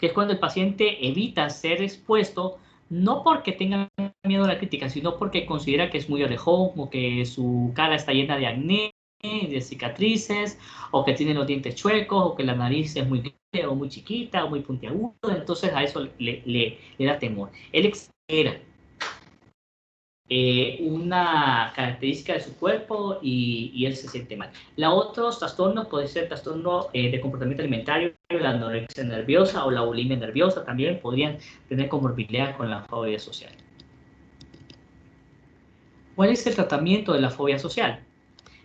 Speaker 1: que es cuando el paciente evita ser expuesto, no porque tenga miedo a la crítica, sino porque considera que es muy orejón, o que su cara está llena de acné, de cicatrices, o que tiene los dientes chuecos, o que la nariz es muy grande, o muy chiquita, o muy puntiaguda. Entonces a eso le da temor. Él exagera una característica de su cuerpo y él se siente mal. Otros trastornos puede ser trastorno de comportamiento alimentario, la anorexia nerviosa o la bulimia nerviosa, también podrían tener comorbilidad con la fobia social. ¿Cuál es el tratamiento de la fobia social?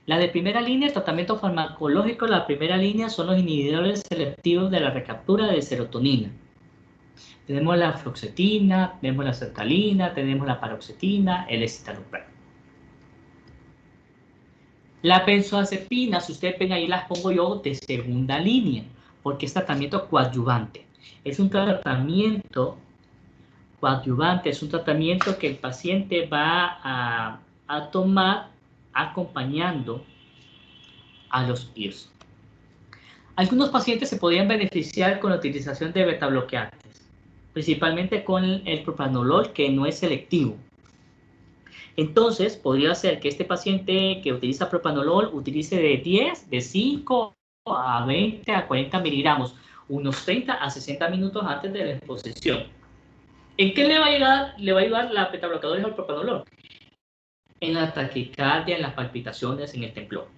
Speaker 1: La de primera línea, el tratamiento farmacológico, la primera línea son los inhibidores selectivos de la recaptura de serotonina. Tenemos la fluoxetina, tenemos la sertralina, tenemos la paroxetina, el escitalopram. La benzoazepina, si ustedes ven ahí, las pongo yo de segunda línea, porque es tratamiento coadyuvante. Es un tratamiento coadyuvante, es un tratamiento que el paciente va a tomar acompañando a los IRS. Algunos pacientes se podrían beneficiar con la utilización de betabloqueantes, principalmente con el propranolol, que no es selectivo. Entonces, podría ser que este paciente que utiliza propranolol utilice de 5 a 20 a 40 miligramos, unos 30 a 60 minutos antes de la exposición. ¿En qué le va a ayudar la betabloqueadores al propranolol? En la taquicardia, en las palpitaciones, en el temblor.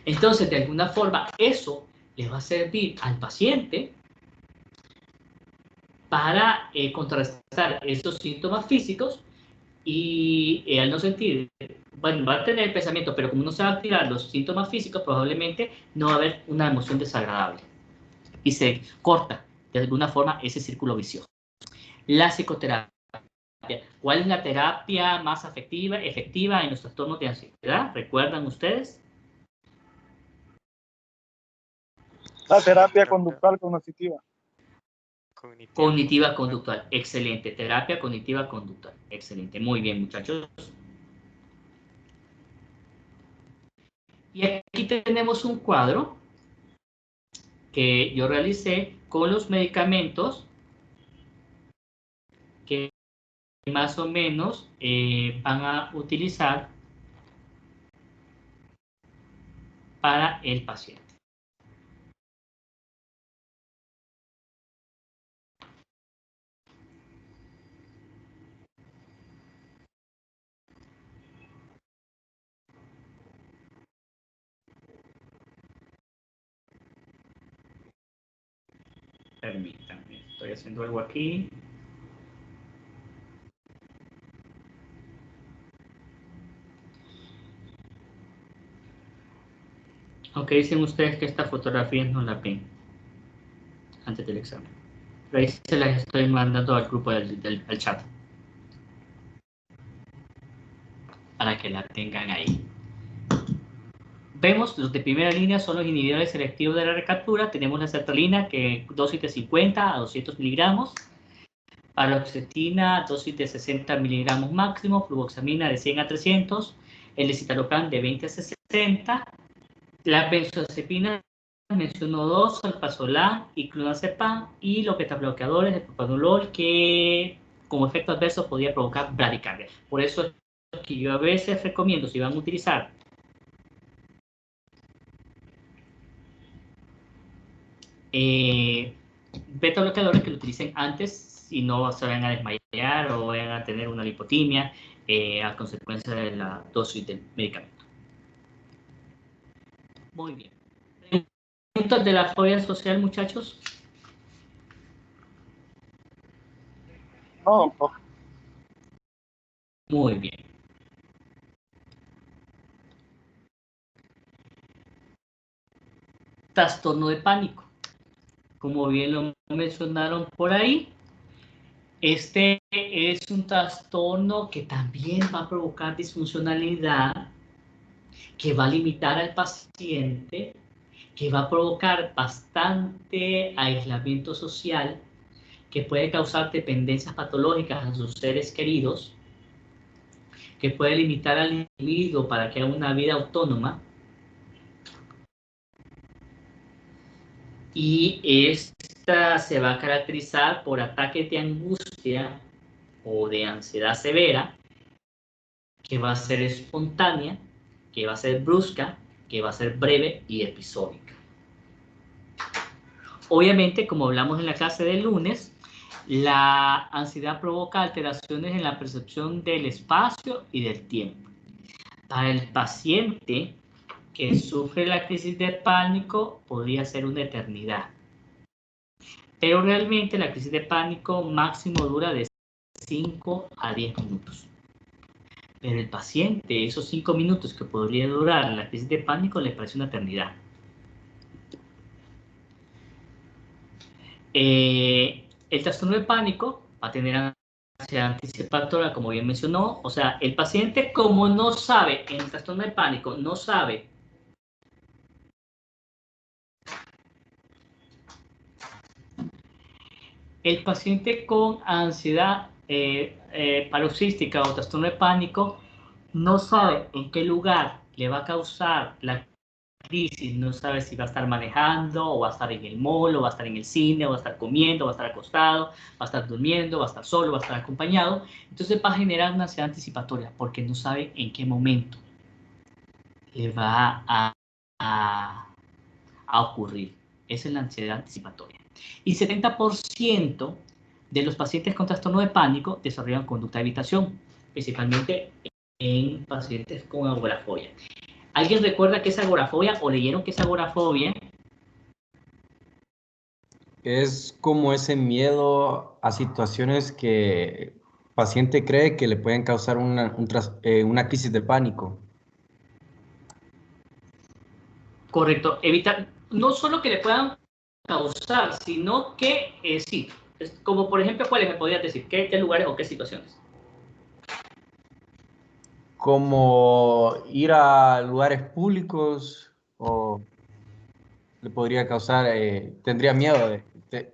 Speaker 1: Entonces, de alguna forma, eso le va a servir al paciente para contrarrestar esos síntomas físicos, y al no sentir, bueno, va a tener el pensamiento, pero como no se van a activar los síntomas físicos, probablemente no va a haber una emoción desagradable y se corta de alguna forma ese círculo vicioso. La psicoterapia. ¿Cuál es la terapia más efectiva en los trastornos de ansiedad? ¿Recuerdan ustedes?
Speaker 5: La terapia conductual cognitiva.
Speaker 1: Cognitiva conductual, excelente. Terapia cognitiva conductual, excelente. Muy bien, muchachos. Y aquí tenemos un cuadro que yo realicé con los medicamentos que más o menos van a utilizar para el paciente. Permítanme, estoy haciendo algo aquí. Ok, dicen ustedes que estas fotografías no las ven antes del examen. Pero ahí se las estoy mandando al grupo del chat, para que la tengan ahí. Vemos, los de primera línea son los inhibidores selectivos de la recaptura. Tenemos la sertralina, que dosis de 50 a 200 miligramos. Paroxetina, dosis de 60 miligramos máximo. Fluvoxamina de 100 a 300. El escitalopram de 20 a 60. La benzodiazepina, mencionó 2, alprazolam y clonazepam. Y los betabloqueadores de propranolol, que como efecto adverso podría provocar bradicardia. Por eso es que yo a veces recomiendo, si van a utilizar beta bloqueadores, que lo utilicen antes, si no se van a desmayar. desmayar o vayan a tener una lipotimia a consecuencia de la dosis del medicamento. Muy bien. ¿Preguntas de la fobia social, muchachos?
Speaker 6: No,
Speaker 1: Muy bien. Trastorno de pánico. Como bien lo mencionaron por ahí, este es un trastorno que también va a provocar disfuncionalidad, que va a limitar al paciente, que va a provocar bastante aislamiento social, que puede causar dependencias patológicas a sus seres queridos, que puede limitar al individuo para que haga una vida autónoma. Y esta se va a caracterizar por ataques de angustia o de ansiedad severa, que va a ser espontánea, que va a ser brusca, que va a ser breve y episódica. Obviamente, como hablamos en la clase del lunes, la ansiedad provoca alteraciones en la percepción del espacio y del tiempo. Para el paciente que sufre la crisis de pánico, podría ser una eternidad. Pero realmente la crisis de pánico máximo dura de 5 a 10 minutos. Pero el paciente, esos 5 minutos que podría durar la crisis de pánico, le parece una eternidad. El trastorno de pánico va a tener ansiedad anticipatoria, como bien mencionó. O sea, el paciente, como no sabe, en el trastorno de pánico, no sabe el paciente con ansiedad paroxística o trastorno de pánico no sabe en qué lugar le va a causar la crisis, no sabe si va a estar manejando, o va a estar en el mall, o va a estar en el cine, o va a estar comiendo, o va a estar acostado, va a estar durmiendo, va a estar solo, va a estar acompañado. Entonces va a generar una ansiedad anticipatoria porque no sabe en qué momento le va a ocurrir. Esa es la ansiedad anticipatoria. Y 70% de los pacientes con trastorno de pánico desarrollan conducta de evitación, principalmente en pacientes con agorafobia. ¿Alguien recuerda qué es agorafobia o leyeron qué es agorafobia?
Speaker 3: Es como ese miedo a situaciones que el paciente cree que le pueden causar una crisis de pánico.
Speaker 1: Correcto. Evitar, no solo que le puedan causar, sino que sí. Como por ejemplo, ¿cuáles me podrías decir? ¿Qué lugares o qué situaciones?
Speaker 3: Como ir a lugares públicos o le podría causar, tendría miedo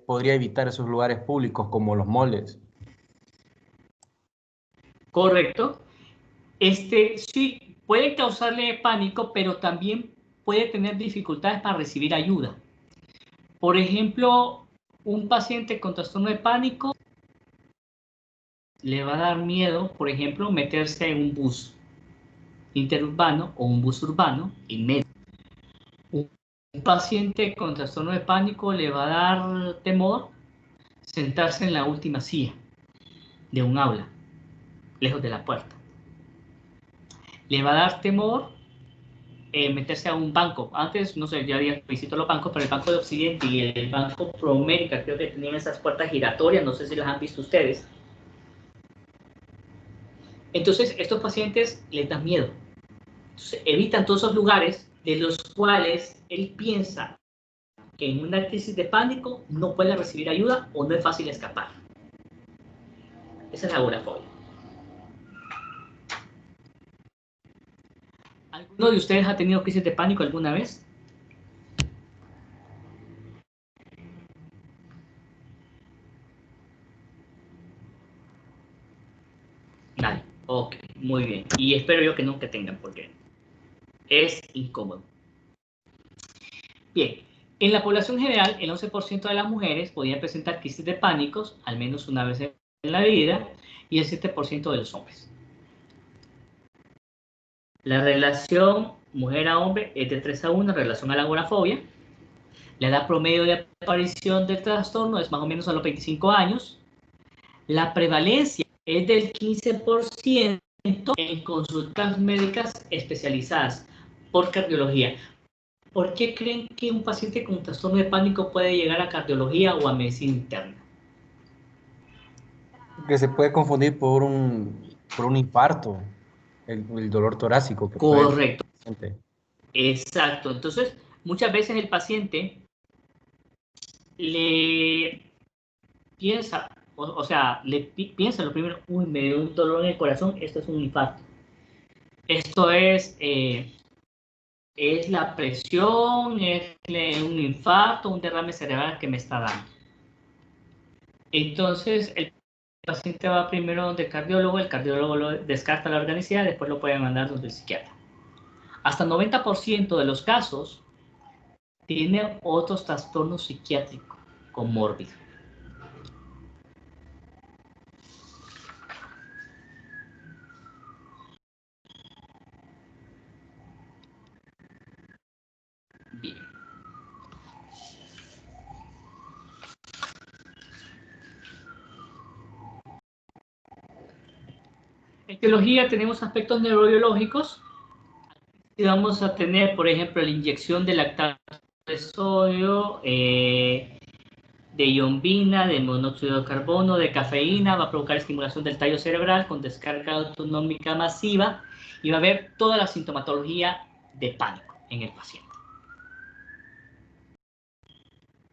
Speaker 3: podría evitar esos lugares públicos como los moles.
Speaker 1: Correcto. Sí, puede causarle pánico, pero también puede tener dificultades para recibir ayuda. Por ejemplo, un paciente con trastorno de pánico le va a dar miedo, por ejemplo, meterse en un bus interurbano o un bus urbano en medio. Un paciente con trastorno de pánico le va a dar temor sentarse en la última silla de un aula, lejos de la puerta. Le va a dar temor meterse a un banco. Antes, no sé, ya había visitado los bancos, pero el Banco de Occidente y el Banco Promérica creo que tenían esas puertas giratorias, no sé si las han visto ustedes. Entonces, estos pacientes les dan miedo. Entonces, evitan todos esos lugares de los cuales él piensa que en una crisis de pánico no puede recibir ayuda o no es fácil escapar. Esa es la agorafobia. ¿Alguno de ustedes ha tenido crisis de pánico alguna vez? Nadie. Ok, muy bien. Y espero yo que nunca tengan, porque es incómodo. Bien, en la población general, el 11% de las mujeres podían presentar crisis de pánicos al menos una vez en la vida, y el 7% de los hombres. La relación mujer a hombre es de 3:1 en relación a la agorafobia. La edad promedio de aparición del trastorno es más o menos a los 25 años. La prevalencia es del 15% en consultas médicas especializadas por cardiología. ¿Por qué creen que un paciente con trastorno de pánico puede llegar a cardiología o a medicina interna?
Speaker 3: Que se puede confundir por un infarto, el dolor torácico. Que
Speaker 1: Correcto.
Speaker 3: puede...
Speaker 1: Exacto. Entonces, muchas veces el paciente le piensa, o sea, piensa lo primero, uy, me dio un dolor en el corazón, esto es un infarto. Esto es la presión, es un infarto, un derrame cerebral que me está dando. Entonces, el paciente va primero donde el cardiólogo lo descarta la organicidad, después lo puede mandar donde el psiquiatra. Hasta 90% de los casos tiene otros trastornos psiquiátricos comórbidos. Bien. En etiología tenemos aspectos neurobiológicos. Y vamos a tener, por ejemplo, la inyección de lactato de sodio, de iombina, de monóxido de carbono, de cafeína, va a provocar estimulación del tallo cerebral con descarga autonómica masiva y va a haber toda la sintomatología de pánico en el paciente.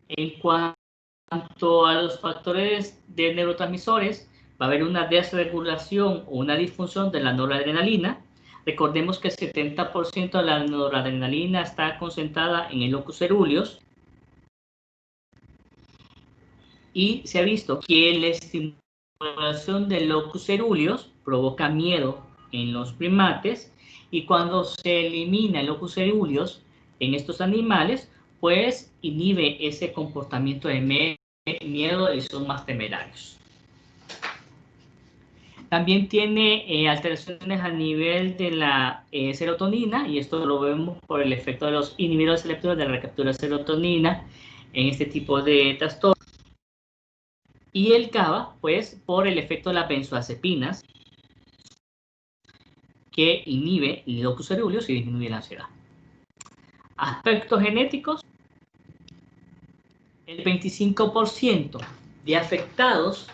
Speaker 1: En cuanto a los factores de neurotransmisores, va a haber una desregulación o una disfunción de la noradrenalina. Recordemos que el 70% de la noradrenalina está concentrada en el locus coeruleus y se ha visto que la estimulación del locus coeruleus provoca miedo en los primates y cuando se elimina el locus coeruleus en estos animales, pues inhibe ese comportamiento de miedo y son más temerarios. También tiene alteraciones a nivel de la serotonina, y esto lo vemos por el efecto de los inhibidores selectivos de la recaptura de serotonina en este tipo de trastornos. Y el GABA, pues, por el efecto de las benzoazepinas, que inhibe el locus coeruleus y disminuye la ansiedad. Aspectos genéticos. El 25% de afectados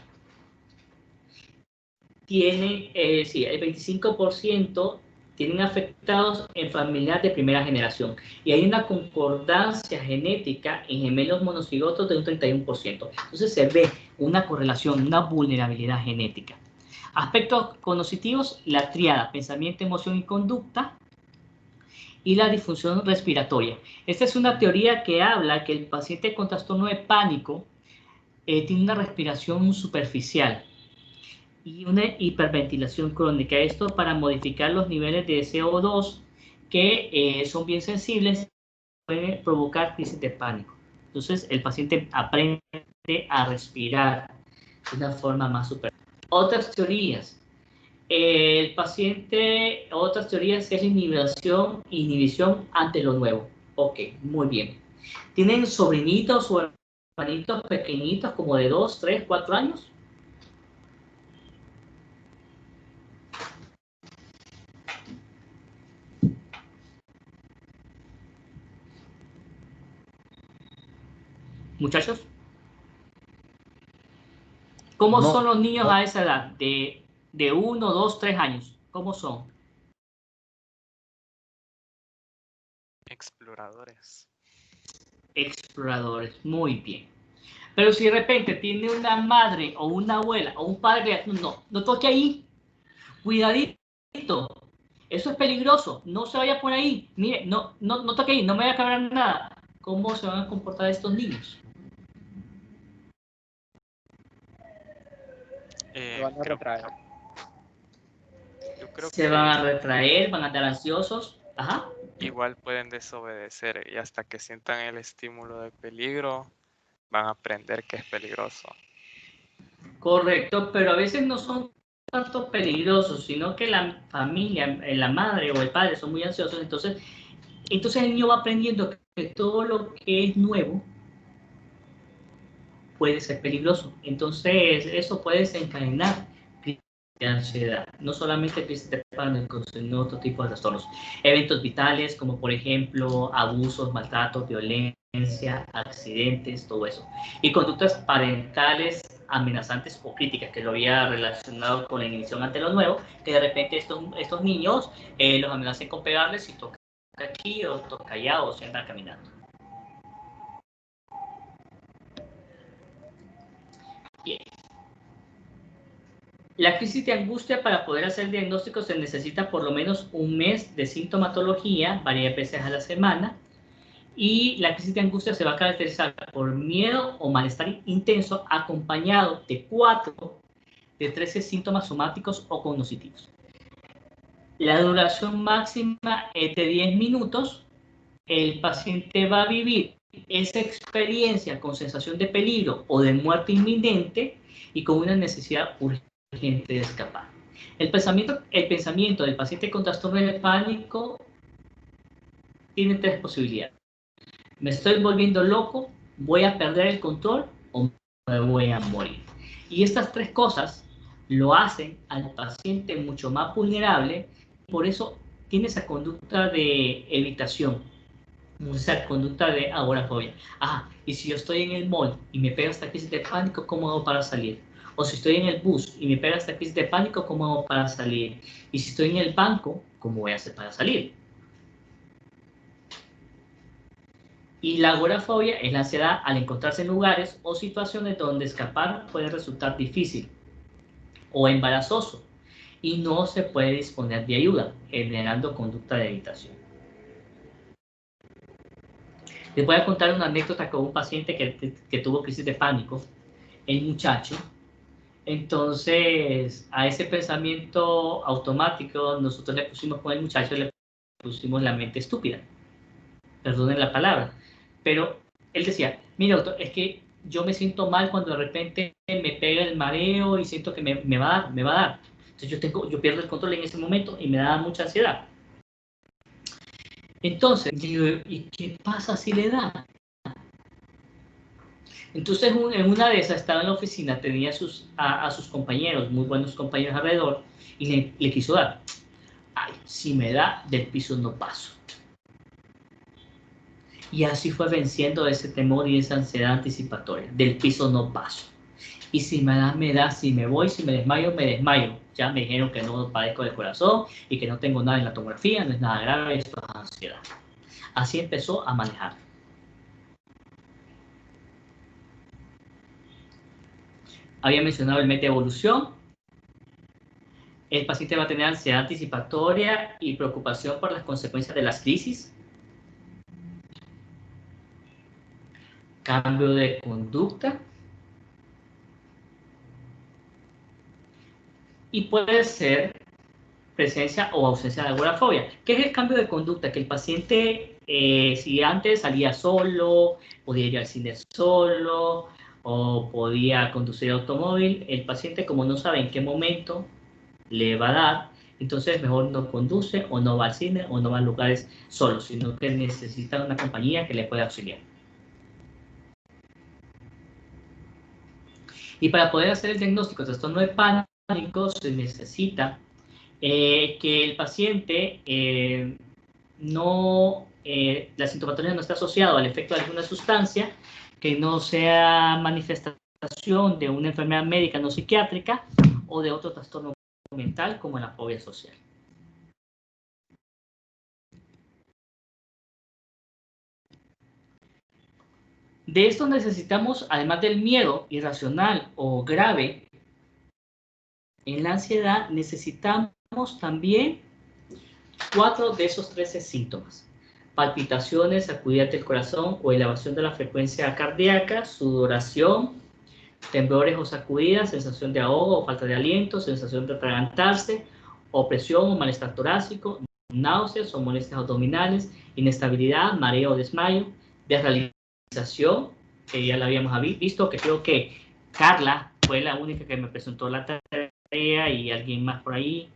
Speaker 1: tienen, el 25% tienen afectados en familias de primera generación. Y hay una concordancia genética en gemelos monocigotos de un 31%. Entonces se ve una correlación, una vulnerabilidad genética. Aspectos cognitivos, la tríada, pensamiento, emoción y conducta, y la disfunción respiratoria. Esta es una teoría que habla que el paciente con trastorno de pánico tiene una respiración superficial y una hiperventilación crónica. Esto para modificar los niveles de CO2 que son bien sensibles, puede provocar crisis de pánico. Entonces el paciente aprende a respirar de una forma más superficial. Otras teorías. El paciente, otras teorías es inhibición ante lo nuevo. Ok, muy bien. ¿Tienen sobrinitos o hermanitos pequeñitos como de 2, 3, 4 años? Muchachos, ¿cómo son los niños a esa edad? De 1, 2, 3 años. ¿Cómo son?
Speaker 4: Exploradores.
Speaker 1: Exploradores, muy bien. Pero si de repente tiene una madre o una abuela o un padre, no toque ahí. Cuidadito. Eso es peligroso. No se vaya por ahí. Mire, no toque ahí, no me vaya a caber nada. ¿Cómo se van a comportar estos niños?
Speaker 6: Se van a retraer.
Speaker 4: Yo creo
Speaker 1: Se
Speaker 4: que
Speaker 1: van a retraer, van a estar ansiosos. Ajá.
Speaker 4: igual pueden desobedecer y hasta que sientan el estímulo de peligro van a aprender que es peligroso.
Speaker 1: Correcto, pero a veces no son tanto peligrosos, sino que la familia, la madre o el padre son muy ansiosos, entonces el niño va aprendiendo que todo lo que es nuevo puede ser peligroso. Entonces, eso puede desencadenar crisis de ansiedad, no solamente crisis de pánico, sino otro tipo de trastornos. Eventos vitales, como por ejemplo, abusos, maltratos, violencia, accidentes, todo eso. Y conductas parentales amenazantes o críticas, que lo había relacionado con la inhibición ante lo nuevo, que de repente estos niños los amenacen con pegarles y toca aquí o toca allá o se andan caminando. Bien. La crisis de angustia, para poder hacer el diagnóstico se necesita por lo menos un mes de sintomatología, varias veces a la semana, y la crisis de angustia se va a caracterizar por miedo o malestar intenso acompañado de 4 de 13 síntomas somáticos o cognitivos. La duración máxima es de 10 minutos. El paciente va a vivir esa experiencia con sensación de peligro o de muerte inminente y con una necesidad urgente de escapar. El pensamiento del paciente con trastorno de pánico tiene 3 posibilidades. Me estoy volviendo loco, voy a perder el control o me voy a morir. Y estas 3 cosas lo hacen al paciente mucho más vulnerable, por eso tiene esa conducta de evitación, esa conducta de agorafobia. Y si yo estoy en el mall y me pega esta crisis de pánico, ¿cómo hago para salir? O si estoy en el bus y me pega esta crisis de pánico, ¿cómo hago para salir? Y si estoy en el banco, ¿cómo voy a hacer para salir? Y la agorafobia es la ansiedad al encontrarse en lugares o situaciones donde escapar puede resultar difícil o embarazoso y no se puede disponer de ayuda, generando conducta de evitación. Les voy a contar una anécdota con un paciente que tuvo crisis de pánico, el muchacho. Entonces, a ese pensamiento automático, nosotros le pusimos con el muchacho, le pusimos la mente estúpida. Perdonen la palabra. Pero él decía, mira, doctor, es que yo me siento mal cuando de repente me pega el mareo y siento que me va a dar. Entonces yo pierdo el control en ese momento y me da mucha ansiedad. Entonces, digo, ¿y qué pasa si le da? Entonces, en una de esas, estaba en la oficina, tenía a sus compañeros, muy buenos compañeros alrededor, y le quiso dar. Ay, si me da, del piso no paso. Y así fue venciendo ese temor y esa ansiedad anticipatoria. Del piso no paso. Y si me da, si me voy, si me desmayo, me desmayo. Ya me dijeron que no padezco del corazón y que no tengo nada en la tomografía, no es nada grave, esto es ansiedad. Así empezó a manejar. Había mencionado el método de evolución. El paciente va a tener ansiedad anticipatoria y preocupación por las consecuencias de las crisis. Cambio de conducta. Y puede ser presencia o ausencia de agorafobia. ¿Qué es el cambio de conducta? Que el paciente, si antes salía solo, podía ir al cine solo, o podía conducir automóvil, el paciente, como no sabe en qué momento le va a dar, entonces mejor no conduce o no va al cine o no va a lugares solo, sino que necesita una compañía que le pueda auxiliar. Y para poder hacer el diagnóstico de trastorno de pánico se necesita que el paciente la sintomatología no está asociada al efecto de alguna sustancia, que no sea manifestación de una enfermedad médica no psiquiátrica o de otro trastorno mental como la fobia social. De esto necesitamos, además del miedo irracional o grave, en la ansiedad necesitamos también 4 de esos 13 síntomas: palpitaciones, sacudida del corazón o elevación de la frecuencia cardíaca, sudoración, temblores o sacudidas, sensación de ahogo o falta de aliento, sensación de atragantarse, opresión o malestar torácico, náuseas o molestias abdominales, inestabilidad, mareo o desmayo, desrealización, que ya la habíamos visto, que creo que Carla fue la única que me presentó la tarea y alguien más por ahí.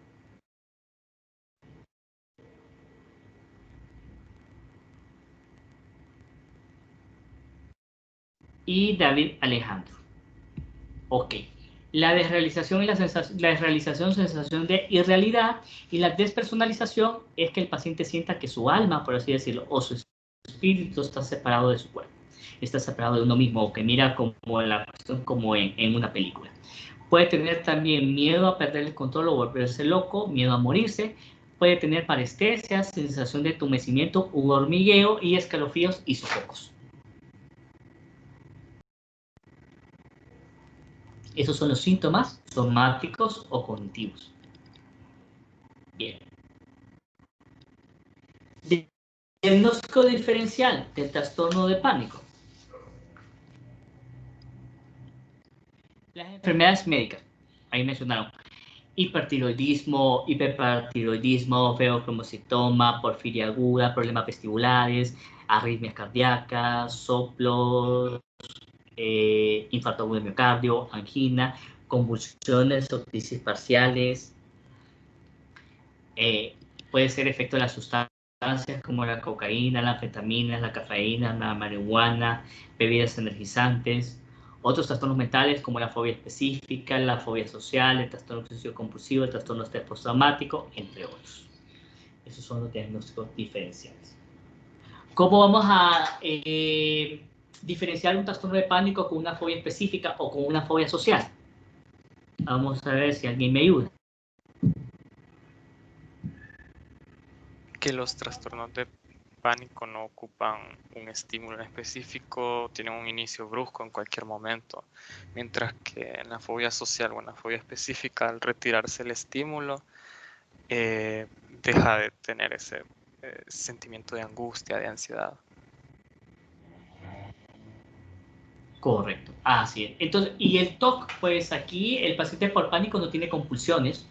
Speaker 1: y David Alejandro. Ok. La desrealización y la desrealización, sensación de irrealidad, y la despersonalización es que el paciente sienta que su alma, por así decirlo, o su espíritu está separado de su cuerpo, está separado de uno mismo, o que mira como la cuestión como en una película. Puede tener también miedo a perder el control o volverse loco, miedo a morirse. Puede tener parestesia, sensación de entumecimiento, un hormigueo y escalofríos y sofocos. Esos son los síntomas somáticos o cognitivos. Bien. Diagnóstico diferencial del trastorno de pánico. Las enfermedades médicas, ahí mencionaron, hipertiroidismo, hiperparatiroidismo, feocromocitoma, porfiria aguda, problemas vestibulares, arritmias cardíacas, soplos, infarto agudo de miocardio, angina, convulsiones o crisis parciales. Puede ser efecto de las sustancias como la cocaína, la anfetamina, la cafeína, la marihuana, bebidas energizantes. Otros trastornos mentales como la fobia específica, la fobia social, el trastorno obsesivo compulsivo, el trastorno de estrés postraumático, entre otros. Esos son los diagnósticos diferenciales. ¿Cómo vamos a diferenciar un trastorno de pánico con una fobia específica o con una fobia social? Vamos a ver si alguien me ayuda.
Speaker 4: Que los trastornos de pánico no ocupan un estímulo específico, tienen un inicio brusco en cualquier momento, mientras que en la fobia social o en la fobia específica, al retirarse el estímulo, deja de tener ese sentimiento de angustia, de ansiedad.
Speaker 1: Correcto, así es. Entonces, y el TOC, pues aquí el paciente por pánico no tiene compulsiones,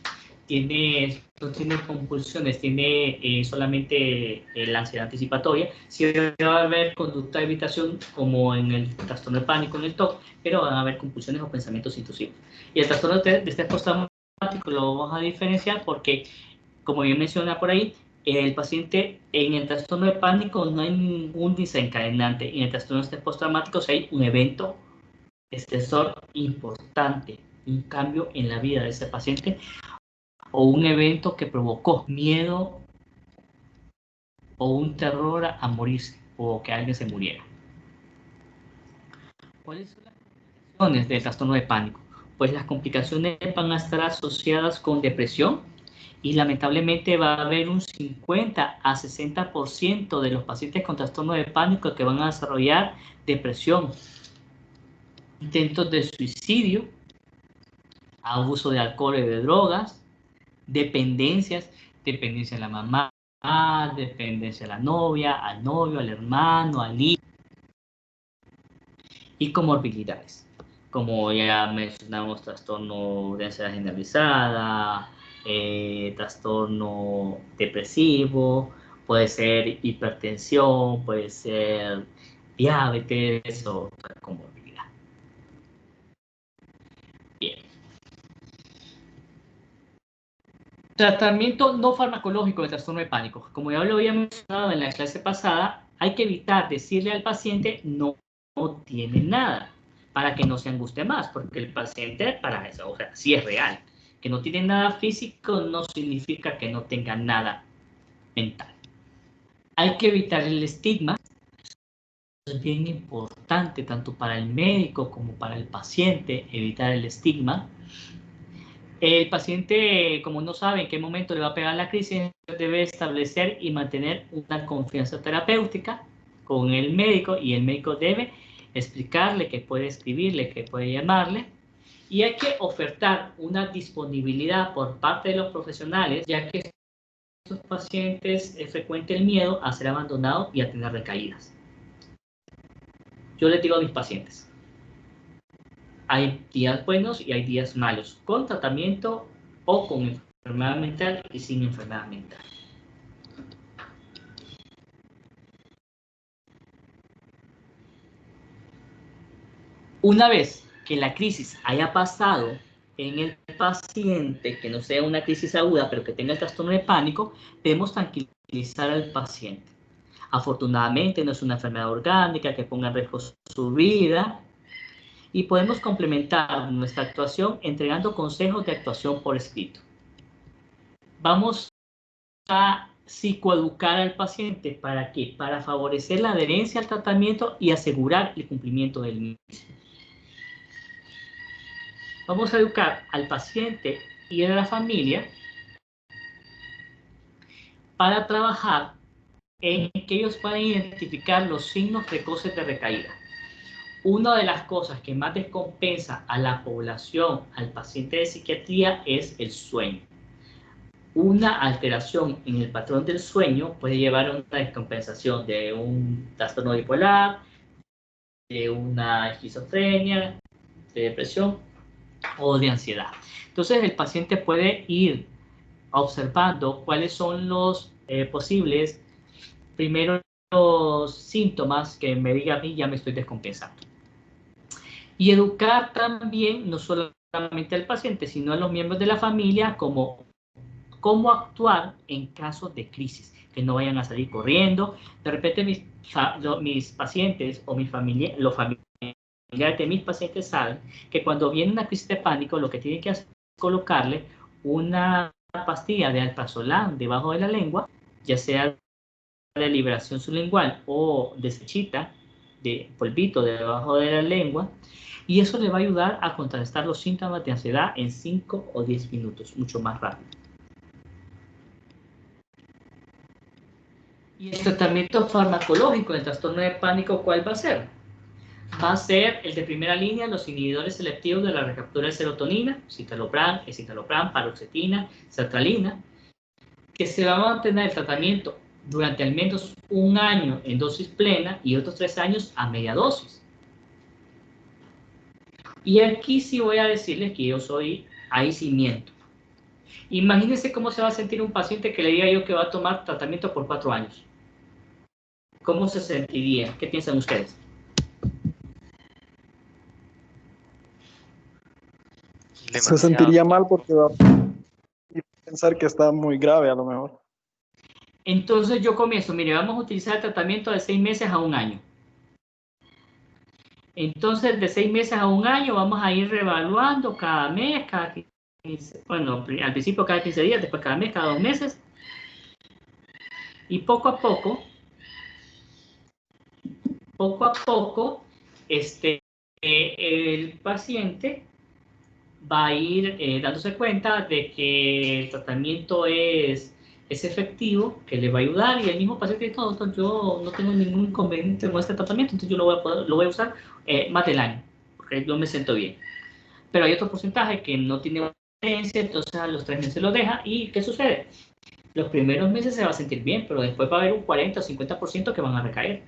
Speaker 1: no tiene compulsiones, tiene solamente la ansiedad anticipatoria. Sí va a haber conducta de evitación como en el trastorno de pánico, en el TOC, pero van a haber compulsiones o pensamientos intrusivos. Y el trastorno de estrés postraumático lo vamos a diferenciar porque, como bien menciona por ahí, el paciente en el trastorno de pánico no hay ningún desencadenante. En el trastorno de estrés postraumático sí hay un evento estresor importante, un cambio en la vida de ese paciente o un evento que provocó miedo o un terror a morirse o que alguien se muriera. ¿Cuáles son las complicaciones del trastorno de pánico? Pues las complicaciones van a estar asociadas con depresión y lamentablemente va a haber un 50 a 60% de los pacientes con trastorno de pánico que van a desarrollar depresión, intentos de suicidio, abuso de alcohol y de drogas, dependencia de la mamá, dependencia de la novia, al novio, al hermano, al hijo, y comorbilidades, como ya mencionamos, trastorno de ansiedad generalizada, trastorno depresivo, puede ser hipertensión, puede ser diabetes o otra comorbilidad. Bien. Tratamiento no farmacológico del trastorno de pánico. Como ya lo había mencionado en la clase pasada, hay que evitar decirle al paciente no tiene nada, para que no se angustie más, porque el paciente para eso, o sea, sí es real. Que no tiene nada físico no significa que no tenga nada mental. Hay que evitar el estigma. Es bien importante tanto para el médico como para el paciente evitar el estigma. El paciente, como no sabe en qué momento le va a pegar la crisis, debe establecer y mantener una confianza terapéutica con el médico, y el médico debe explicarle que puede escribirle, que puede llamarle, y hay que ofertar una disponibilidad por parte de los profesionales, ya que estos pacientes es frecuente el miedo a ser abandonado y a tener recaídas. Yo les digo a mis pacientes, hay días buenos y hay días malos, con tratamiento o con enfermedad mental y sin enfermedad mental. Una vez que la crisis haya pasado en el paciente, que no sea una crisis aguda, pero que tenga el trastorno de pánico, debemos tranquilizar al paciente. Afortunadamente no es una enfermedad orgánica que ponga en riesgo su vida y podemos complementar nuestra actuación entregando consejos de actuación por escrito. Vamos a psicoeducar al paciente. ¿Para qué? Para favorecer la adherencia al tratamiento y asegurar el cumplimiento del mismo. Vamos a educar al paciente y a la familia para trabajar en que ellos puedan identificar los signos precoces de recaída. Una de las cosas que más descompensa a la población, al paciente de psiquiatría, es el sueño. Una alteración en el patrón del sueño puede llevar a una descompensación de un trastorno bipolar, de una esquizofrenia, de depresión o de ansiedad. Entonces el paciente puede ir observando cuáles son los posibles primeros síntomas que me diga a mí ya me estoy descompensando. Y educar también no solamente al paciente, sino a los miembros de la familia como cómo actuar en casos de crisis, que no vayan a salir corriendo. De repente mis pacientes o los familiares de mis pacientes saben que cuando viene una crisis de pánico, lo que tienen que hacer es colocarle una pastilla de alprazolam debajo de la lengua, ya sea de liberación sublingual o de sechita, de polvito debajo de la lengua, y eso le va a ayudar a contrarrestar los síntomas de ansiedad en 5 o 10 minutos, mucho más rápido. Y el tratamiento farmacológico del trastorno de pánico, ¿cuál va a ser? Va a ser el de primera línea, los inhibidores selectivos de la recaptura de serotonina, citalopram, escitalopram, paroxetina, sertralina, que se va a mantener el tratamiento durante al menos un año en dosis plena y otros 3 años a media dosis. Y aquí sí voy a decirles que yo soy ahí sí miento. Imagínense cómo se va a sentir un paciente que le diga yo que va a tomar tratamiento por 4 años. ¿Cómo se sentiría? ¿Qué piensan ustedes?
Speaker 5: Se sentiría mal porque va a pensar que está muy grave a lo mejor.
Speaker 1: Entonces yo comienzo, mire, vamos a utilizar el tratamiento de 6 meses a 1 año. Entonces de 6 meses a 1 año vamos a ir reevaluando cada mes, cada 15, bueno, al principio cada 15 días, después cada mes, cada 2 meses. Y poco a poco, el paciente va a ir dándose cuenta de que el tratamiento es efectivo, que le va a ayudar, y el mismo paciente dice, no, doctor, yo no tengo ningún inconveniente con este tratamiento, entonces yo lo voy a usar más del año, porque yo me siento bien. Pero hay otro porcentaje que no tiene evidencia, entonces a los 3 meses lo deja, y ¿qué sucede? Los primeros meses se va a sentir bien, pero después va a haber un 40 o 50% que van a recaer.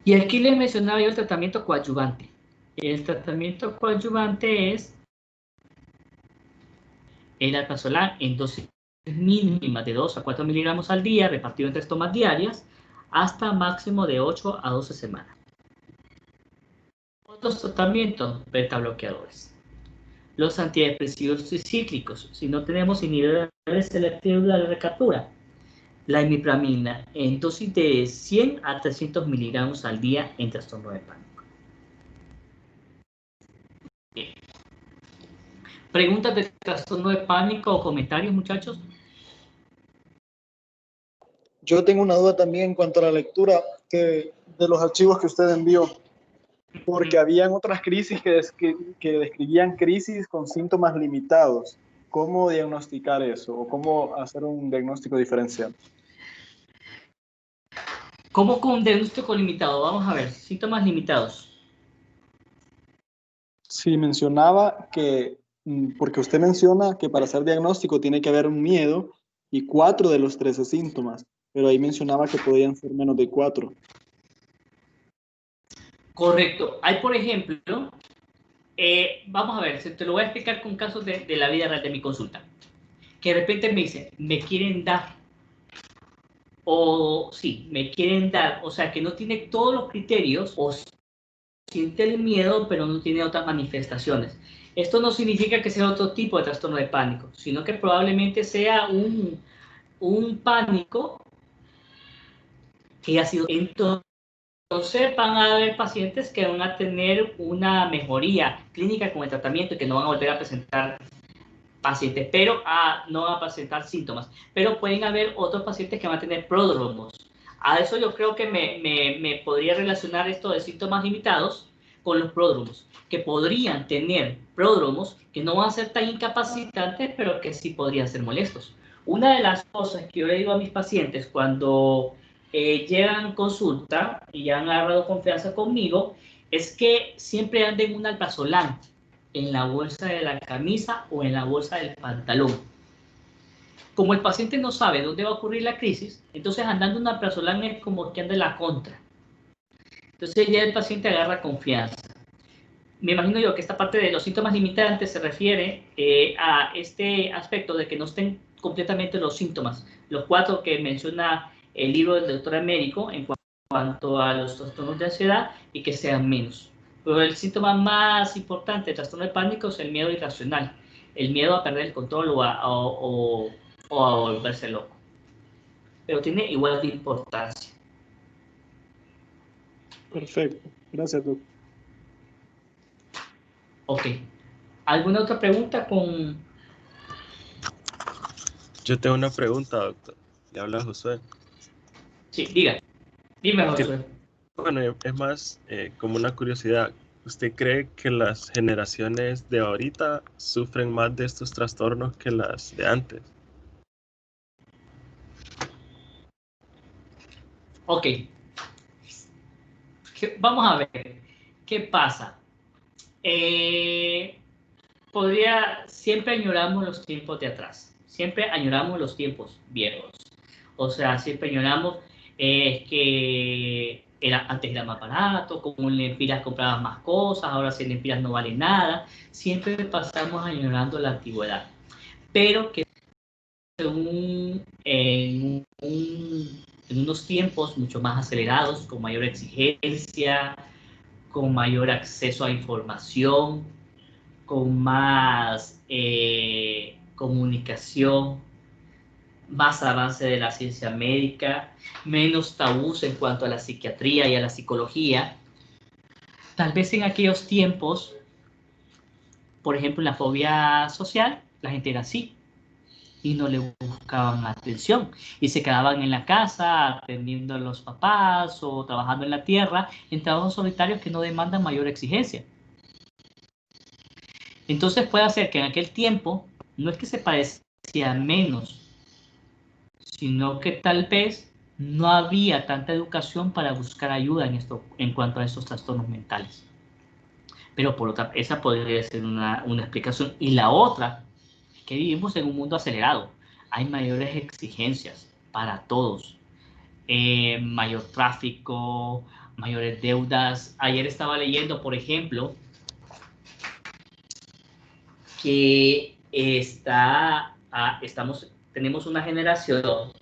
Speaker 1: Y aquí les mencionaba yo el tratamiento coadyuvante. El tratamiento coadyuvante es el alprazolam en dosis mínimas de 2 a 4 miligramos al día, repartido en 3 tomas diarias, hasta máximo de 8 a 12 semanas. Otros tratamientos, beta bloqueadores. Los antidepresivos cíclicos, si no tenemos inhibidores selectivos de la recaptura. La imipramina en dosis de 100 a 300 miligramos al día en trastorno de pánico. Bien. ¿Preguntas de trastorno de pánico o comentarios, muchachos?
Speaker 5: Yo tengo una duda también en cuanto a la lectura de los archivos que usted envió, porque habían otras crisis que describían crisis con síntomas limitados. ¿Cómo diagnosticar eso o cómo hacer un diagnóstico diferencial?
Speaker 1: ¿Cómo con un diagnóstico limitado? Vamos a ver, síntomas limitados.
Speaker 5: Sí, mencionaba que, porque usted menciona que para hacer diagnóstico tiene que haber un miedo y 4 de los 13 síntomas, pero ahí mencionaba que podían ser menos de 4.
Speaker 1: Correcto. Hay, por ejemplo, vamos a ver, te lo voy a explicar con casos de la vida real de mi consulta. Que de repente me dicen, me quieren dar, o sí, me quieren dar, o sea, que no tiene todos los criterios, o siente el miedo, pero no tiene otras manifestaciones. Esto no significa que sea otro tipo de trastorno de pánico, sino que probablemente sea un pánico que ha sido. Entonces van a haber pacientes que van a tener una mejoría clínica con el tratamiento y que no van a volver a presentar pacientes, pero no van a presentar síntomas. Pero pueden haber otros pacientes que van a tener pródromos. A eso yo creo que me podría relacionar esto de síntomas limitados con los pródromos, que podrían tener pródromos que no van a ser tan incapacitantes, pero que sí podrían ser molestos. Una de las cosas que yo le digo a mis pacientes cuando llegan consulta y ya han agarrado confianza conmigo, es que siempre anden un alprazolam en la bolsa de la camisa o en la bolsa del pantalón. Como el paciente no sabe dónde va a ocurrir la crisis, entonces andando un alprazolam es como que anda en la contra. Entonces ya el paciente agarra confianza. Me imagino yo que esta parte de los síntomas limitantes se refiere a este aspecto de que no estén completamente los síntomas, los 4 que menciona el libro del doctor Américo en cuanto a los trastornos de ansiedad, y que sean menos. Pero el síntoma más importante del trastorno de pánico es el miedo irracional, el miedo a perder el control o a volverse loco. Pero tiene igual de importancia.
Speaker 5: Perfecto. Gracias, doctor.
Speaker 1: Ok. ¿Alguna otra pregunta con...?
Speaker 7: Yo tengo una pregunta, doctor. Le habla Josué.
Speaker 1: Sí, dime, Josué.
Speaker 7: Bueno, es más como una curiosidad. ¿Usted cree que las generaciones de ahorita sufren más de estos trastornos que las de antes?
Speaker 1: Ok. Vamos a ver. ¿Qué pasa? Siempre añoramos los tiempos de atrás. Siempre añoramos los tiempos viejos. O sea, siempre añoramos que antes era más barato, como en Lempiras comprabas más cosas, ahora si en Lempiras no vale nada. Siempre pasamos añorando la antigüedad. Pero que en unos tiempos mucho más acelerados, con mayor exigencia, con mayor acceso a información, con más comunicación, más avance de la ciencia médica, menos tabús en cuanto a la psiquiatría y a la psicología. Tal vez en aquellos tiempos, por ejemplo, en la fobia social, la gente era así y no le buscaban atención y se quedaban en la casa atendiendo a los papás o trabajando en la tierra en trabajos solitarios que no demandan mayor exigencia. Entonces puede ser que en aquel tiempo no es que se parecía menos, sino que tal vez no había tanta educación para buscar ayuda en cuanto a estos trastornos mentales. Pero por otra, esa podría ser una explicación. Y la otra, que vivimos en un mundo acelerado. Hay mayores exigencias para todos. Mayor tráfico, mayores deudas. Ayer estaba leyendo, por ejemplo, que tenemos una generación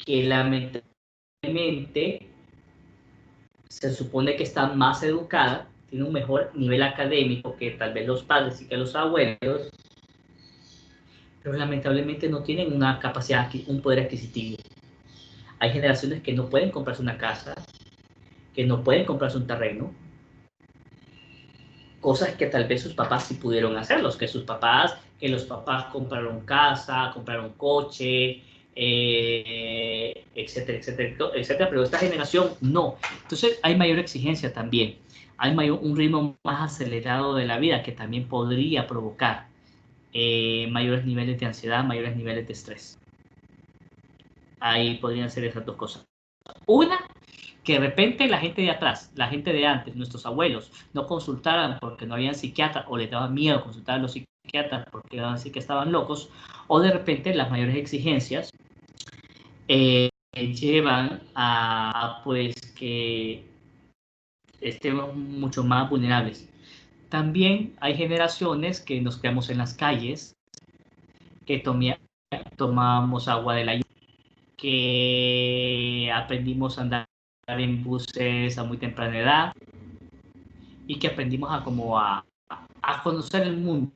Speaker 1: que lamentablemente se supone que está más educada, tiene un mejor nivel académico que tal vez los padres y que los abuelos, pero lamentablemente no tienen una capacidad, un poder adquisitivo. Hay generaciones que no pueden comprarse una casa, que no pueden comprarse un terreno, cosas que tal vez sus papás sí pudieron hacerlos, que los papás compraron casa, compraron coche, etcétera, etcétera, etcétera, pero esta generación no. Entonces hay mayor exigencia también, hay un ritmo más acelerado de la vida que también podría provocar mayores niveles de ansiedad, mayores niveles de estrés. Ahí podrían ser esas dos cosas. Una, que de repente la gente de atrás, la gente de antes, nuestros abuelos, no consultaran porque no habían psiquiatras o les daba miedo consultar a los psiquiatras porque iban a decir que estaban locos, o de repente las mayores exigencias llevan a pues que estemos mucho más vulnerables. También hay generaciones que nos quedamos en las calles, que tomamos agua de la lluvia, que aprendimos a andar en buses a muy temprana edad y que aprendimos a conocer el mundo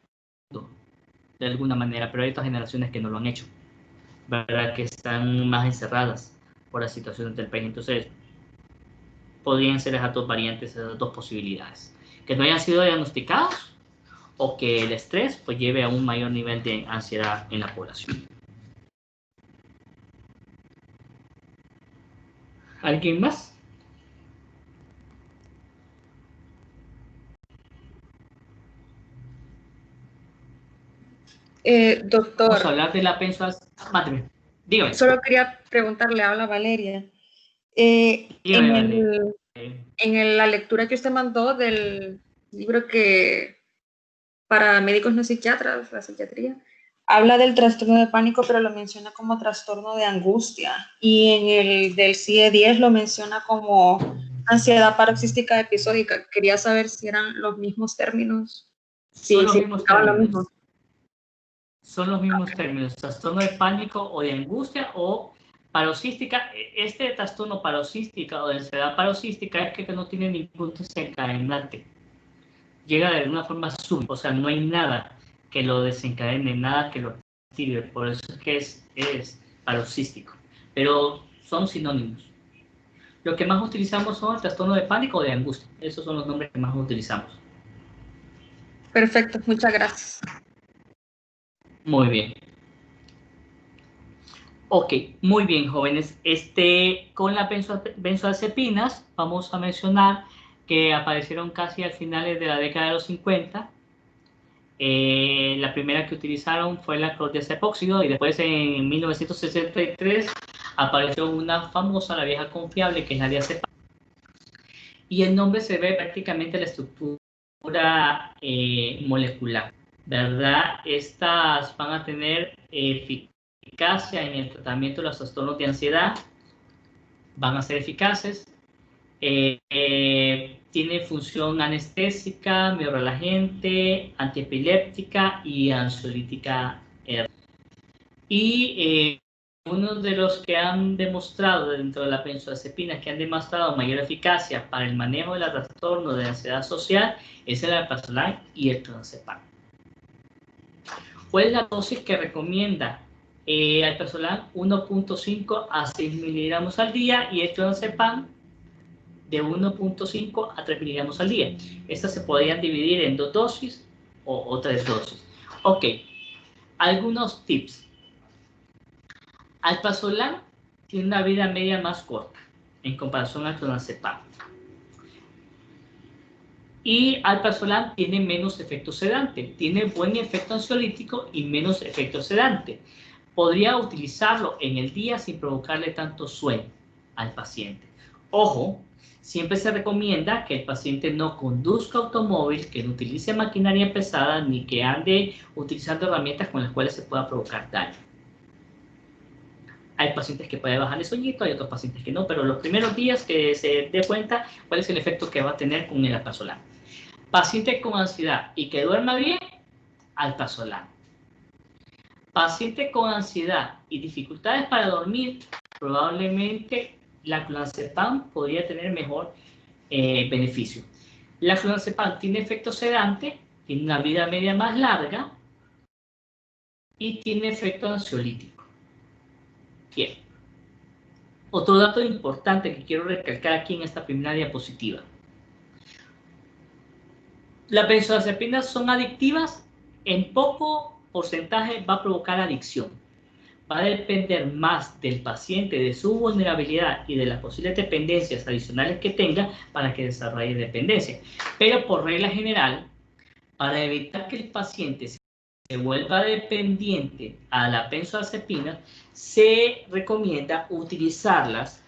Speaker 1: de alguna manera, pero hay otras generaciones que no lo han hecho, ¿verdad? Que están más encerradas por las situaciones del país. Entonces, podrían ser esas dos variantes, esas dos posibilidades. Que no hayan sido diagnosticados o que el estrés pues lleve a un mayor nivel de ansiedad en la población. ¿Alguien más?
Speaker 8: Doctor,
Speaker 1: Vamos a hablar de la benzoacetina. Dígame.
Speaker 8: solo quería preguntarle, habla Valeria.
Speaker 1: Dígame,
Speaker 8: En la lectura que usted mandó del libro que para médicos no psiquiatras, la psiquiatría, habla del trastorno de pánico, pero lo menciona como trastorno de angustia. Y en el del CIE-10 lo menciona como ansiedad paroxística episódica. Quería saber si eran los mismos términos. Sí,
Speaker 1: son los
Speaker 8: sí,
Speaker 1: mismos
Speaker 8: lo
Speaker 1: términos.
Speaker 8: mismo.
Speaker 1: Son los mismos términos, trastorno de pánico o de angustia o paroxística. Este trastorno paroxística o de ansiedad paroxística es que no tiene ningún desencadenante. Llega de alguna forma súbita, o sea, no hay nada que lo desencadene, nada que lo active, por eso es que es paroxístico. Pero son sinónimos. Lo que más utilizamos son el trastorno de pánico o de angustia. Esos son los nombres que más utilizamos.
Speaker 8: Perfecto, muchas gracias.
Speaker 1: Muy bien. Ok, muy bien, jóvenes. Con las benzoazepinas vamos a mencionar que aparecieron casi al finales de la década de los 50. La primera que utilizaron fue la clordiazepóxido y después en 1963 apareció una famosa, la vieja confiable, que es la diazepam. Y el nombre se ve prácticamente la estructura molecular, ¿verdad? Estas van a tener eficacia en el tratamiento de los trastornos de ansiedad, van a ser eficaces, tiene función anestésica, biorelajante, antiepiléptica y ansiolítica. Y uno de los que han demostrado dentro de la benzodiazepinas que han demostrado mayor eficacia para el manejo de los trastornos de ansiedad social es el alprazolam y el clonazepam. ¿Cuál es la dosis que recomienda alprazolam? 1.5 a 6 miligramos al día y el clonazepam de 1.5 a 3 miligramos al día. Estas se podrían dividir en 2 dosis o 3 dosis. Ok, algunos tips. Alprazolam tiene una vida media más corta en comparación al clonazepam. Y alprazolam tiene menos efecto sedante, tiene buen efecto ansiolítico y menos efecto sedante. Podría utilizarlo en el día sin provocarle tanto sueño al paciente. Ojo, siempre se recomienda que el paciente no conduzca automóvil, que no utilice maquinaria pesada, ni que ande utilizando herramientas con las cuales se pueda provocar daño. Hay pacientes que pueden bajar el sueñito, hay otros pacientes que no, pero los primeros días que se dé cuenta cuál es el efecto que va a tener con el alprazolam. Paciente con ansiedad y que duerma bien, alprazolam. Paciente con ansiedad y dificultades para dormir, probablemente la clonazepam podría tener mejor beneficio. La clonazepam tiene efecto sedante, tiene una vida media más larga y tiene efecto ansiolítico. Bien. Otro dato importante que quiero recalcar aquí en esta primera diapositiva. Las benzodiazepinas son adictivas, en poco porcentaje va a provocar adicción. Va a depender más del paciente, de su vulnerabilidad y de las posibles dependencias adicionales que tenga para que desarrolle dependencia. Pero por regla general, para evitar que el paciente se vuelva dependiente a la benzodiazepina, se recomienda utilizarlas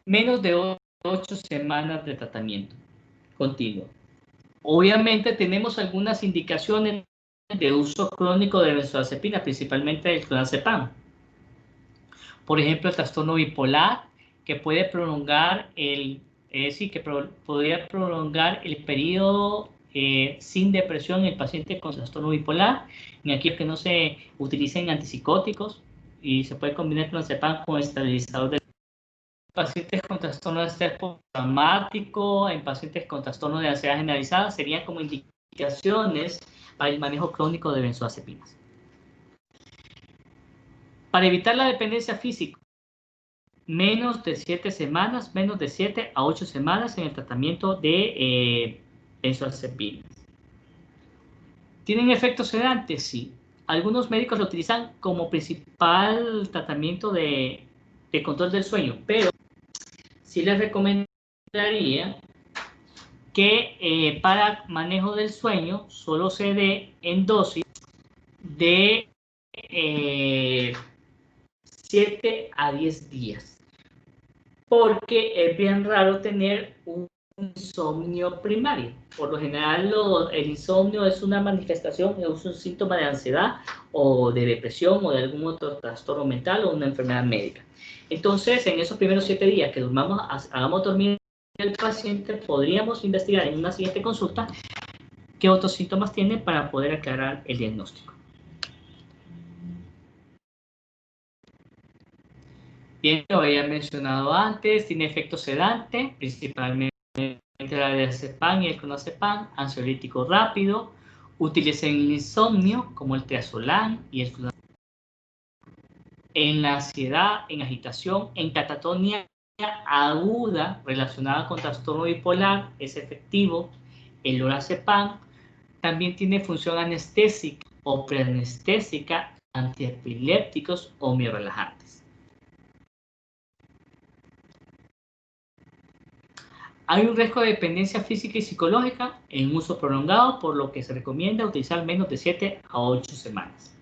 Speaker 1: menos de 8 semanas de tratamiento continuo. Obviamente tenemos algunas indicaciones de uso crónico de benzodiazepina, principalmente el clonazepam. Por ejemplo, el trastorno bipolar, que puede prolongar podría prolongar el periodo sin depresión en el paciente con trastorno bipolar, en aquellos que no se utilicen antipsicóticos y se puede combinar clonazepam con estabilizador de pacientes con trastorno de estrés postraumático, en pacientes con trastorno de ansiedad generalizada, serían como indicaciones para el manejo crónico de benzodiazepinas. Para evitar la dependencia física, menos de 7 semanas, menos de 7 a 8 semanas en el tratamiento de benzodiazepinas. ¿Tienen efectos sedantes? Sí. Algunos médicos lo utilizan como principal tratamiento de control del sueño, pero sí les recomendaría que para manejo del sueño solo se dé en dosis de 7 a 10 días, porque es bien raro tener un insomnio primario. Por lo general, el insomnio es una manifestación, es un síntoma de ansiedad o de depresión o de algún otro trastorno mental o una enfermedad médica. Entonces, en esos primeros 7 días que hagamos dormir al paciente, podríamos investigar en una siguiente consulta qué otros síntomas tiene para poder aclarar el diagnóstico. Bien, lo había mencionado antes, tiene efecto sedante, principalmente la diazepam y el clonazepam, ansiolítico rápido, utiliza en el insomnio como el triazolam y el clonazepam. En la ansiedad, en agitación, en catatonia aguda relacionada con trastorno bipolar es efectivo el lorazepam. También tiene función anestésica o preanestésica, antiepilépticos o miorrelajantes. Hay un riesgo de dependencia física y psicológica en uso prolongado, por lo que se recomienda utilizar menos de 7 a 8 semanas.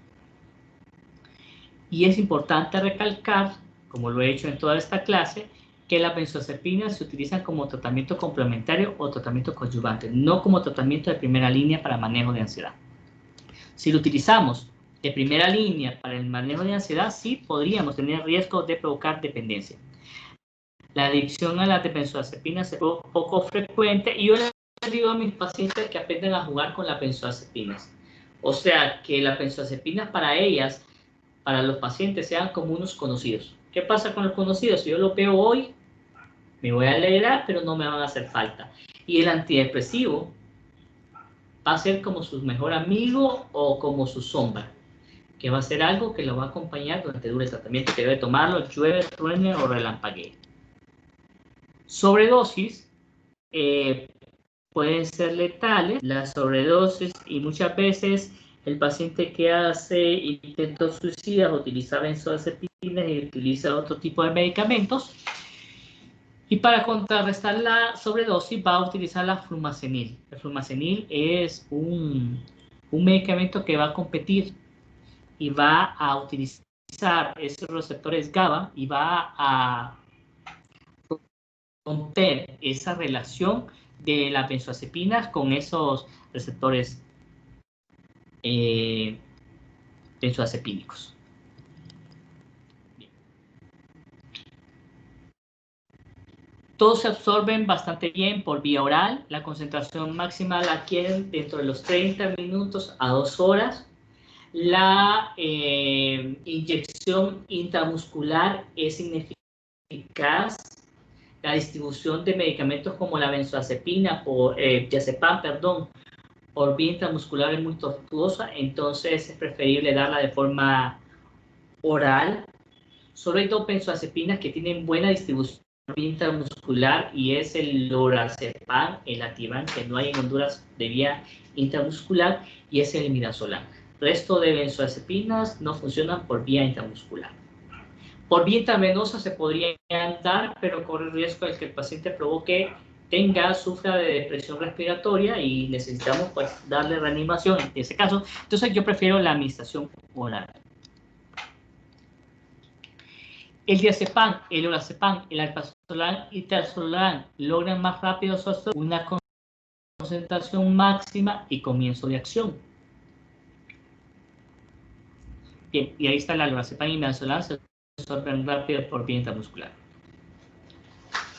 Speaker 1: Y es importante recalcar, como lo he hecho en toda esta clase, que las benzodiazepinas se utilizan como tratamiento complementario o tratamiento coadyuvante, no como tratamiento de primera línea para manejo de ansiedad. Si lo utilizamos de primera línea para el manejo de ansiedad, sí podríamos tener riesgo de provocar dependencia. La adicción a las benzodiazepinas es poco frecuente y yo les digo a mis pacientes que aprendan a jugar con las benzodiazepinas. O sea, que las benzodiazepinas para ellas, para los pacientes, sean como unos conocidos. ¿Qué pasa con los conocidos? Si yo los veo hoy, me voy a alegrar, pero no me van a hacer falta. Y el antidepresivo va a ser como su mejor amigo o como su sombra, que va a ser algo que lo va a acompañar durante el tratamiento, que debe tomarlo, llueve, truene o relampaguee. Sobredosis pueden ser letales, las sobredosis, y muchas veces el paciente que hace intentos suicidas utiliza benzodiazepinas y utiliza otro tipo de medicamentos. Y para contrarrestar la sobredosis va a utilizar la flumazenil. El flumazenil es un medicamento que va a competir y va a utilizar esos receptores GABA y va a romper esa relación de las benzodiazepinas con esos receptores benzodiazepínicos. Todos se absorben bastante bien por vía oral. La concentración máxima la adquieren dentro de los 30 minutos a 2 horas. La inyección intramuscular es ineficaz. La distribución de medicamentos como la benzodiazepina diazepam, por vía intramuscular es muy tortuosa, entonces es preferible darla de forma oral. Solo hay 2 benzodiazepinas que tienen buena distribución intramuscular y es el lorazepam, el Ativan, que no hay en Honduras de vía intramuscular, y es el midazolam. El resto de benzodiazepinas no funcionan por vía intramuscular. Por vía intravenosa se podrían dar, pero corre el riesgo de que el paciente sufra de depresión respiratoria y necesitamos pues darle reanimación en ese caso. Entonces yo prefiero la administración oral. El diazepam, el lorazepam, el alprazolam y triazolam logran más rápido una concentración máxima y comienzo de acción. Bien, y ahí está la lorazepam y el midazolam, se absorben rápido por vía intramuscular.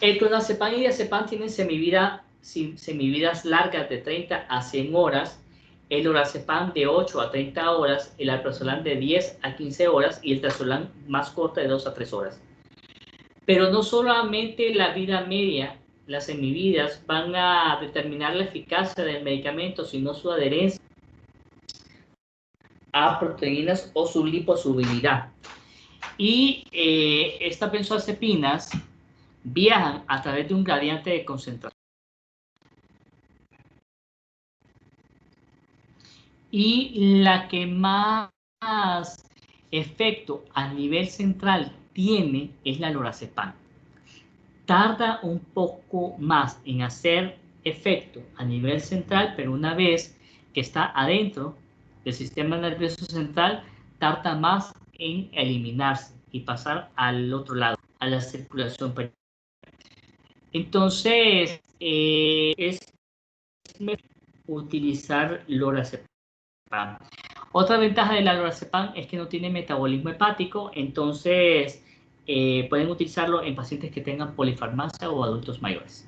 Speaker 1: El clonazepam y diazepam tienen semividas largas de 30 a 100 horas, el lorazepam de 8 a 30 horas, el alprazolam de 10 a 15 horas y el triazolam más corta de 2 a 3 horas. Pero no solamente la vida media, las semividas van a determinar la eficacia del medicamento, sino su adherencia. a proteínas o su liposolubilidad. Y estas benzoazepinas viajan a través de un gradiente de concentración. Y la que más efecto a nivel central tiene es la lorazepam. Tarda un poco más en hacer efecto a nivel central, pero una vez que está adentro del sistema nervioso central, tarda más en eliminarse y pasar al otro lado, a la circulación periférica. Entonces, es mejor utilizar lorazepam. Otra ventaja de la lorazepam es que no tiene metabolismo hepático, entonces pueden utilizarlo en pacientes que tengan polifarmacia o adultos mayores.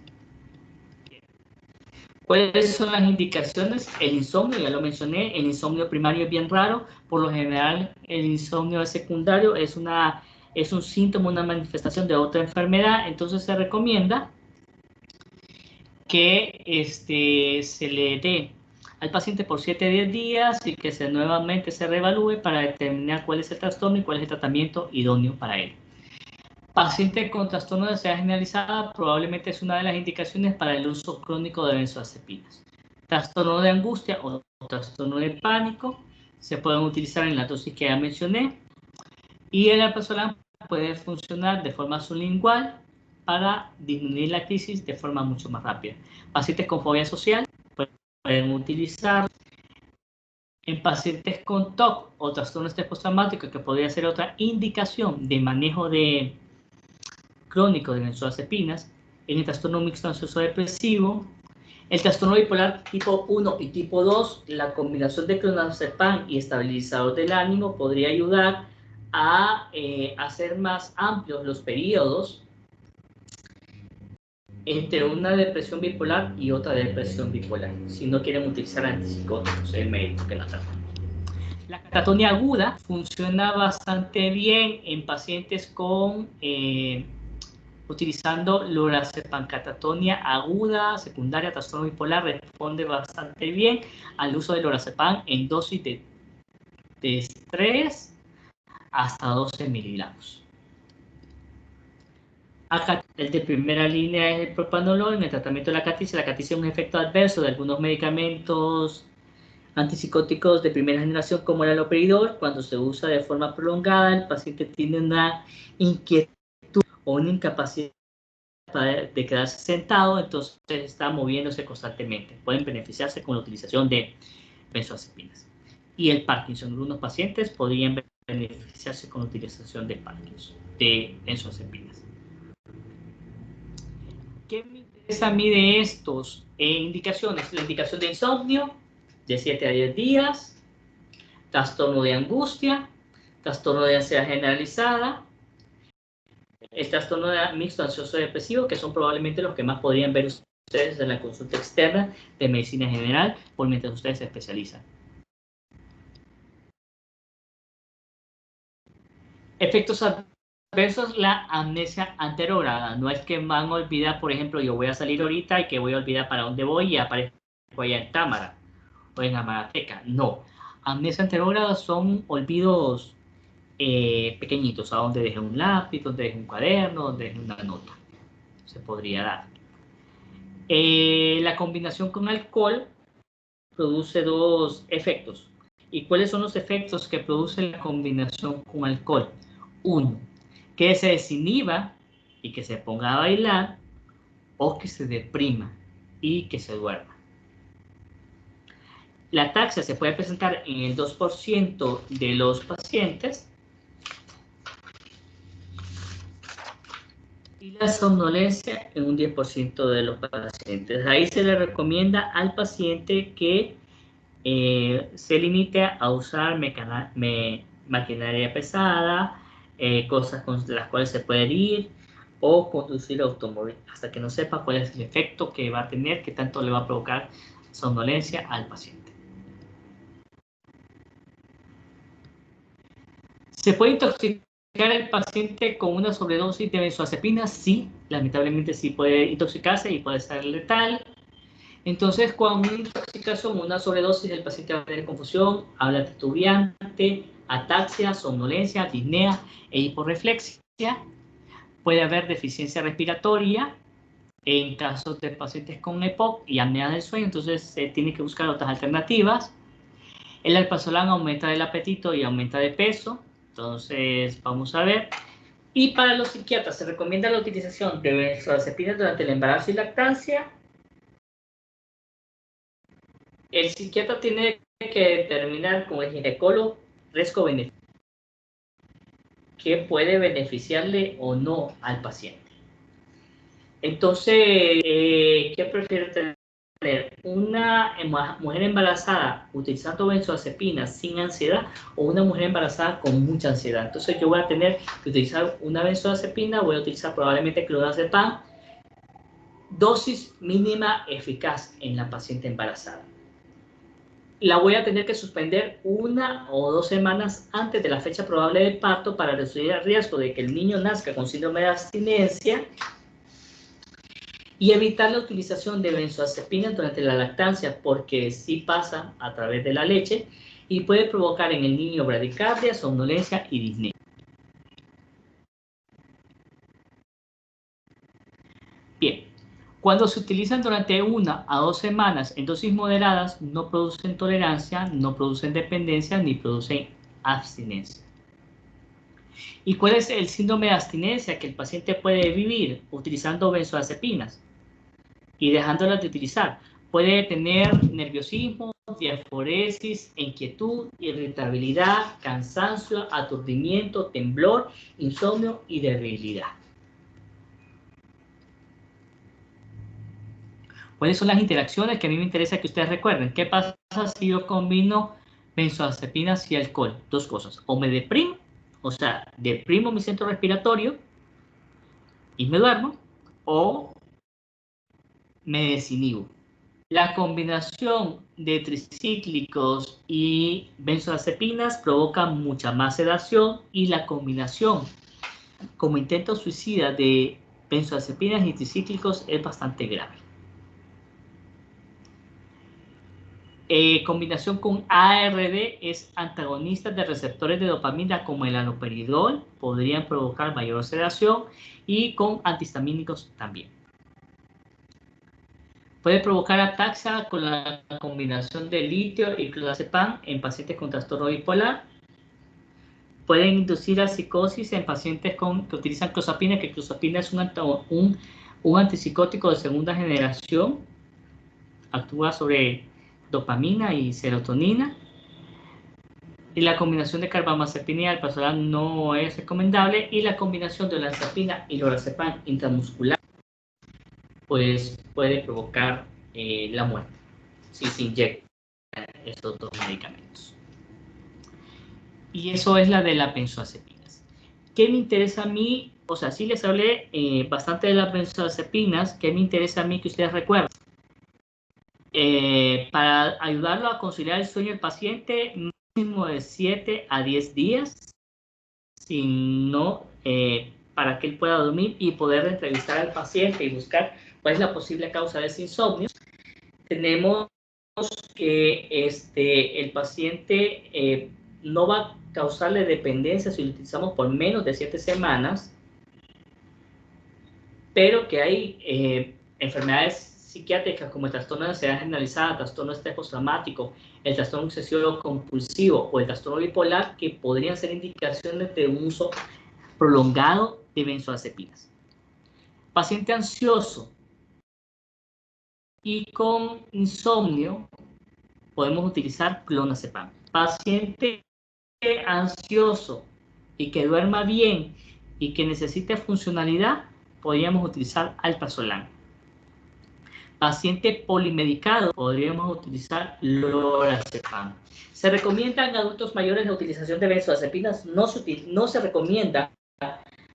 Speaker 1: ¿Cuáles son las indicaciones? El insomnio, ya lo mencioné, el insomnio primario es bien raro, por lo general el insomnio secundario es un síntoma, una manifestación de otra enfermedad, entonces se recomienda que se le dé al paciente por 7 a 10 días y que nuevamente se reevalúe para determinar cuál es el trastorno y cuál es el tratamiento idóneo para él. Paciente con trastorno de ansiedad generalizada probablemente es una de las indicaciones para el uso crónico de benzoazepinas. Trastorno de angustia o trastorno de pánico se pueden utilizar en la dosis que ya mencioné, y el alprazolam puede funcionar de forma sublingual para disminuir la crisis de forma mucho más rápida. Pacientes con fobia social pueden utilizar. En pacientes con TOC o trastorno de estrés postraumático, que podría ser otra indicación de manejo crónico de benzoazepinas, en el trastorno mixto ansioso depresivo, el trastorno bipolar tipo 1 y tipo 2, la combinación de clonazepam y estabilizador del ánimo podría ayudar a hacer más amplios los periodos entre una depresión bipolar y otra depresión bipolar, si no quieren utilizar antipsicóticos, el médico que la trata. La catatonia aguda funciona bastante bien en pacientes con utilizando lorazepam. Catatonia aguda, secundaria, trastorno bipolar, responde bastante bien al uso de lorazepam en dosis de 3 hasta 12 miligramos. Acá, el de primera línea es el propranolol en el tratamiento de la catice. La catice es un efecto adverso de algunos medicamentos antipsicóticos de primera generación como el haloperidol. Cuando se usa de forma prolongada, el paciente tiene una inquietud o una incapacidad de quedarse sentado, entonces está moviéndose constantemente. Pueden beneficiarse con la utilización de benzoazepinas. Y el Parkinson, algunos pacientes podrían beneficiarse con la utilización de benzoazepinas. ¿Qué me interesa a mí de estos indicaciones? La indicación de insomnio de 7 a 10 días, trastorno de angustia, trastorno de ansiedad generalizada, el trastorno de mixto ansioso depresivo, que son probablemente los que más podrían ver ustedes en la consulta externa de medicina general, por mientras ustedes se especializan. Efectos adversos, la amnesia anterógrada. No es que van a olvidar, por ejemplo, yo voy a salir ahorita y que voy a olvidar para dónde voy y aparezco allá en Támara o en Amarateca. No. Amnesia anterógrada son olvidos pequeñitos, a donde dejé un lápiz, donde dejé un cuaderno, donde dejé una nota. Se podría dar. La combinación con alcohol produce dos efectos. ¿Y cuáles son los efectos que produce la combinación con alcohol? Uno, que se desinhiba y que se ponga a bailar, o que se deprima y que se duerma. La ataxia se puede presentar en el 2% de los pacientes y la somnolencia en un 10% de los pacientes. Ahí se le recomienda al paciente que se limite a usar maquinaria pesada, cosas con las cuales se puede ir o conducir automóvil, hasta que no sepa cuál es el efecto que va a tener, qué tanto le va a provocar somnolencia al paciente. ¿Se puede intoxicar el paciente con una sobredosis de benzoazepinas? Sí, lamentablemente sí puede intoxicarse y puede ser letal. Entonces, con una intoxicación, una sobredosis, el paciente va a tener confusión, habla titubeante, ataxia, somnolencia, disnea e hiporreflexia. Puede haber deficiencia respiratoria en casos de pacientes con EPOC y apnea del sueño, entonces se tiene que buscar otras alternativas. El alprazolam aumenta el apetito y aumenta de peso, entonces vamos a ver. Y para los psiquiatras se recomienda la utilización de benzodiazepinas durante el embarazo y lactancia. El psiquiatra tiene que determinar con el ginecólogo riesgo-beneficio que puede beneficiarle o no al paciente. Entonces, ¿qué prefiero tener? ¿Una mujer embarazada utilizando benzodiazepinas sin ansiedad o una mujer embarazada con mucha ansiedad? Entonces yo voy a tener que utilizar una benzodiazepina, voy a utilizar probablemente clonazepam, dosis mínima eficaz en la paciente embarazada. La voy a tener que suspender 1 o 2 semanas antes de la fecha probable del parto para reducir el riesgo de que el niño nazca con síndrome de abstinencia y evitar la utilización de benzodiazepinas durante la lactancia porque sí pasa a través de la leche y puede provocar en el niño bradicardia, somnolencia y disnea. Bien, cuando se utilizan durante 1 a 2 semanas en dosis moderadas, no producen tolerancia, no producen dependencia ni producen abstinencia. ¿Y cuál es el síndrome de abstinencia que el paciente puede vivir utilizando benzodiazepinas y dejándolas de utilizar? Puede tener nerviosismo, diaforesis, inquietud, irritabilidad, cansancio, aturdimiento, temblor, insomnio y debilidad. ¿Cuáles son las interacciones que a mí me interesa que ustedes recuerden? ¿Qué pasa si yo combino benzodiazepinas y alcohol? 2 cosas. O me deprimo, o sea, deprimo mi centro respiratorio y me duermo, o me desinhibo. La combinación de tricíclicos y benzodiazepinas provoca mucha más sedación y la combinación como intento suicida de benzodiazepinas y tricíclicos es bastante grave. Combinación con ARD es antagonistas de receptores de dopamina como el haloperidol, podrían provocar mayor sedación y con antihistamínicos también. Puede provocar ataxia con la combinación de litio y clonazepam en pacientes con trastorno bipolar. Pueden inducir a psicosis en pacientes que utilizan clozapina, que clozapina es un antipsicótico de segunda generación. Actúa sobre dopamina y serotonina. Y la combinación de carbamazepina y alprazolam no es recomendable. Y la combinación de olanzapina y lorazepam intramuscular pues puede provocar la muerte si se inyectan estos 2 medicamentos. Y eso es la de las benzodiazepinas. ¿Qué me interesa a mí? O sea, sí les hablé bastante de las benzodiazepinas. ¿Qué me interesa a mí que ustedes recuerden? Para ayudarlo a conciliar el sueño del paciente, máximo de 7 a 10 días, para que él pueda dormir y poder entrevistar al paciente y buscar cuál es la posible causa de ese insomnio. Tenemos que el paciente no va a causarle dependencia si lo utilizamos por menos de 7 semanas, pero que hay enfermedades psiquiátricas como el trastorno de ansiedad generalizada, trastorno de estrés postraumático, el trastorno obsesivo compulsivo o el trastorno bipolar que podrían ser indicaciones de un uso prolongado de benzodiazepinas. Paciente ansioso y con insomnio podemos utilizar clonazepam. Paciente ansioso y que duerma bien y que necesite funcionalidad, podríamos utilizar alprazolam. Paciente polimedicado, podríamos utilizar lorazepam. Se recomienda en adultos mayores la utilización de benzodiazepinas. No se recomienda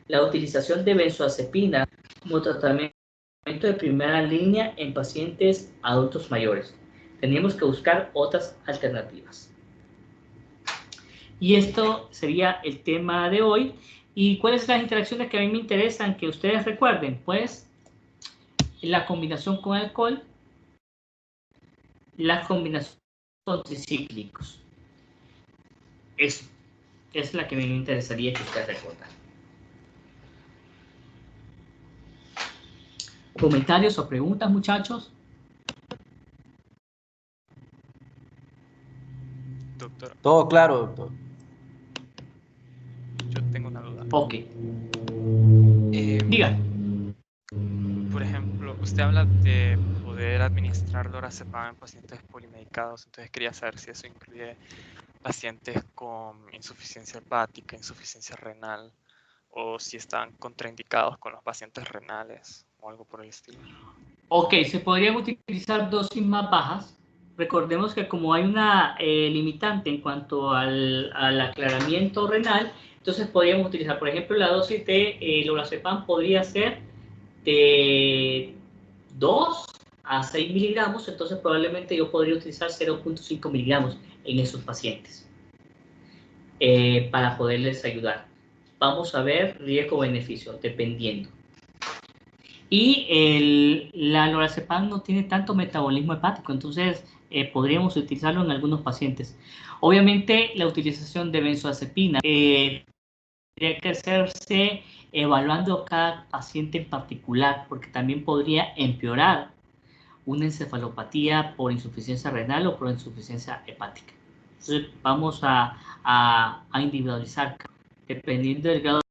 Speaker 1: la utilización de benzodiazepinas como tratamiento de primera línea en pacientes adultos mayores. Tenemos que buscar otras alternativas. Y esto sería el tema de hoy. ¿Y cuáles son las interacciones que a mí me interesan que ustedes recuerden? Pues la combinación con alcohol las combinaciones con tricíclicos. Eso es la que me interesaría que ustedes recuerden. ¿Comentarios o preguntas, muchachos?
Speaker 4: Doctor,
Speaker 3: Todo claro, doctor.
Speaker 4: yo tengo una duda.
Speaker 1: Ok. Diga.
Speaker 4: Por ejemplo, usted habla de poder administrar lorazepam en pacientes polimedicados, entonces quería saber si eso incluye pacientes con insuficiencia hepática, insuficiencia renal, o si están contraindicados con los pacientes renales o algo por el estilo.
Speaker 1: Ok, se podrían utilizar dosis más bajas. Recordemos que como hay una limitante en cuanto al aclaramiento renal, entonces podríamos utilizar, por ejemplo, la dosis de lorazepam podría ser de 2 a 6 miligramos, entonces probablemente yo podría utilizar 0.5 miligramos en esos pacientes para poderles ayudar. Vamos a ver riesgo-beneficio, dependiendo. Y la lorazepam no tiene tanto metabolismo hepático, entonces podríamos utilizarlo en algunos pacientes. Obviamente, la utilización de benzodiazepina tendría que hacerse evaluando cada paciente en particular, porque también podría empeorar una encefalopatía por insuficiencia renal o por insuficiencia hepática. Entonces, vamos a individualizar, dependiendo del grado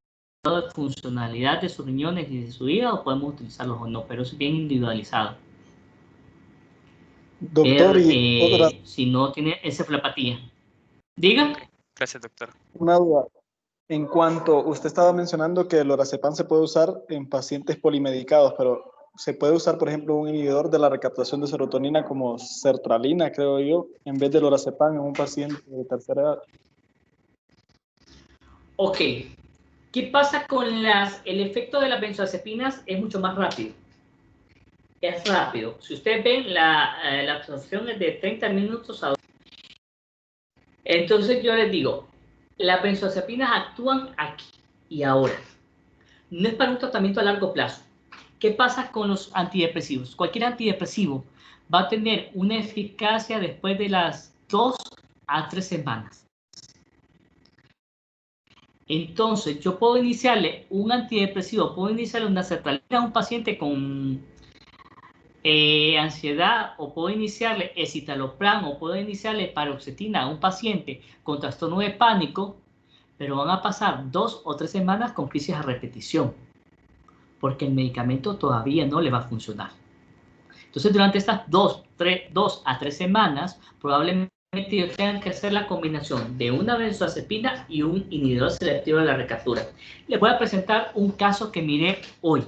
Speaker 1: de funcionalidad de sus riñones y de su hígado, podemos utilizarlos o no, pero es bien individualizado.
Speaker 5: Doctor, y otra,
Speaker 1: Si no tiene encefalopatía. Diga.
Speaker 4: Okay. Gracias, doctor.
Speaker 5: una duda. En cuanto usted estaba mencionando que el lorazepam se puede usar en pacientes polimedicados, pero se puede usar, por ejemplo, un inhibidor de la recaptación de serotonina como sertralina, creo yo, en vez de lorazepam en un paciente de tercera edad.
Speaker 1: Ok. ¿Qué pasa con el efecto de las benzodiazepinas? Es mucho más rápido. Es rápido. Si ustedes ven, la absorción es de 30 minutos a 2. Entonces yo les digo, las benzodiazepinas actúan aquí y ahora. No es para un tratamiento a largo plazo. ¿Qué pasa con los antidepresivos? Cualquier antidepresivo va a tener una eficacia después de las 2 a 3 semanas. Entonces, yo puedo iniciarle un antidepresivo, puedo iniciarle una sertralina a un paciente con ansiedad, o puedo iniciarle escitalopram, o puedo iniciarle paroxetina a un paciente con trastorno de pánico, pero van a pasar 2 o 3 semanas con crisis a repetición, porque el medicamento todavía no le va a funcionar. Entonces, durante estas 2 a 3 semanas, probablemente ellos tengan que hacer la combinación de una benzodiazepina y un inhibidor selectivo de la recaptura. Les voy a presentar un caso que miré hoy.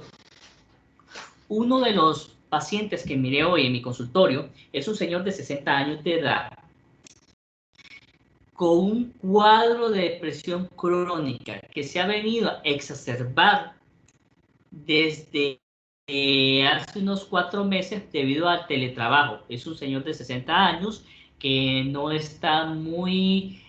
Speaker 1: Uno de los pacientes que miré hoy en mi consultorio es un señor de 60 años de edad con un cuadro de depresión crónica que se ha venido a exacerbar desde hace unos 4 meses debido al teletrabajo. Es un señor de 60 años que no está muy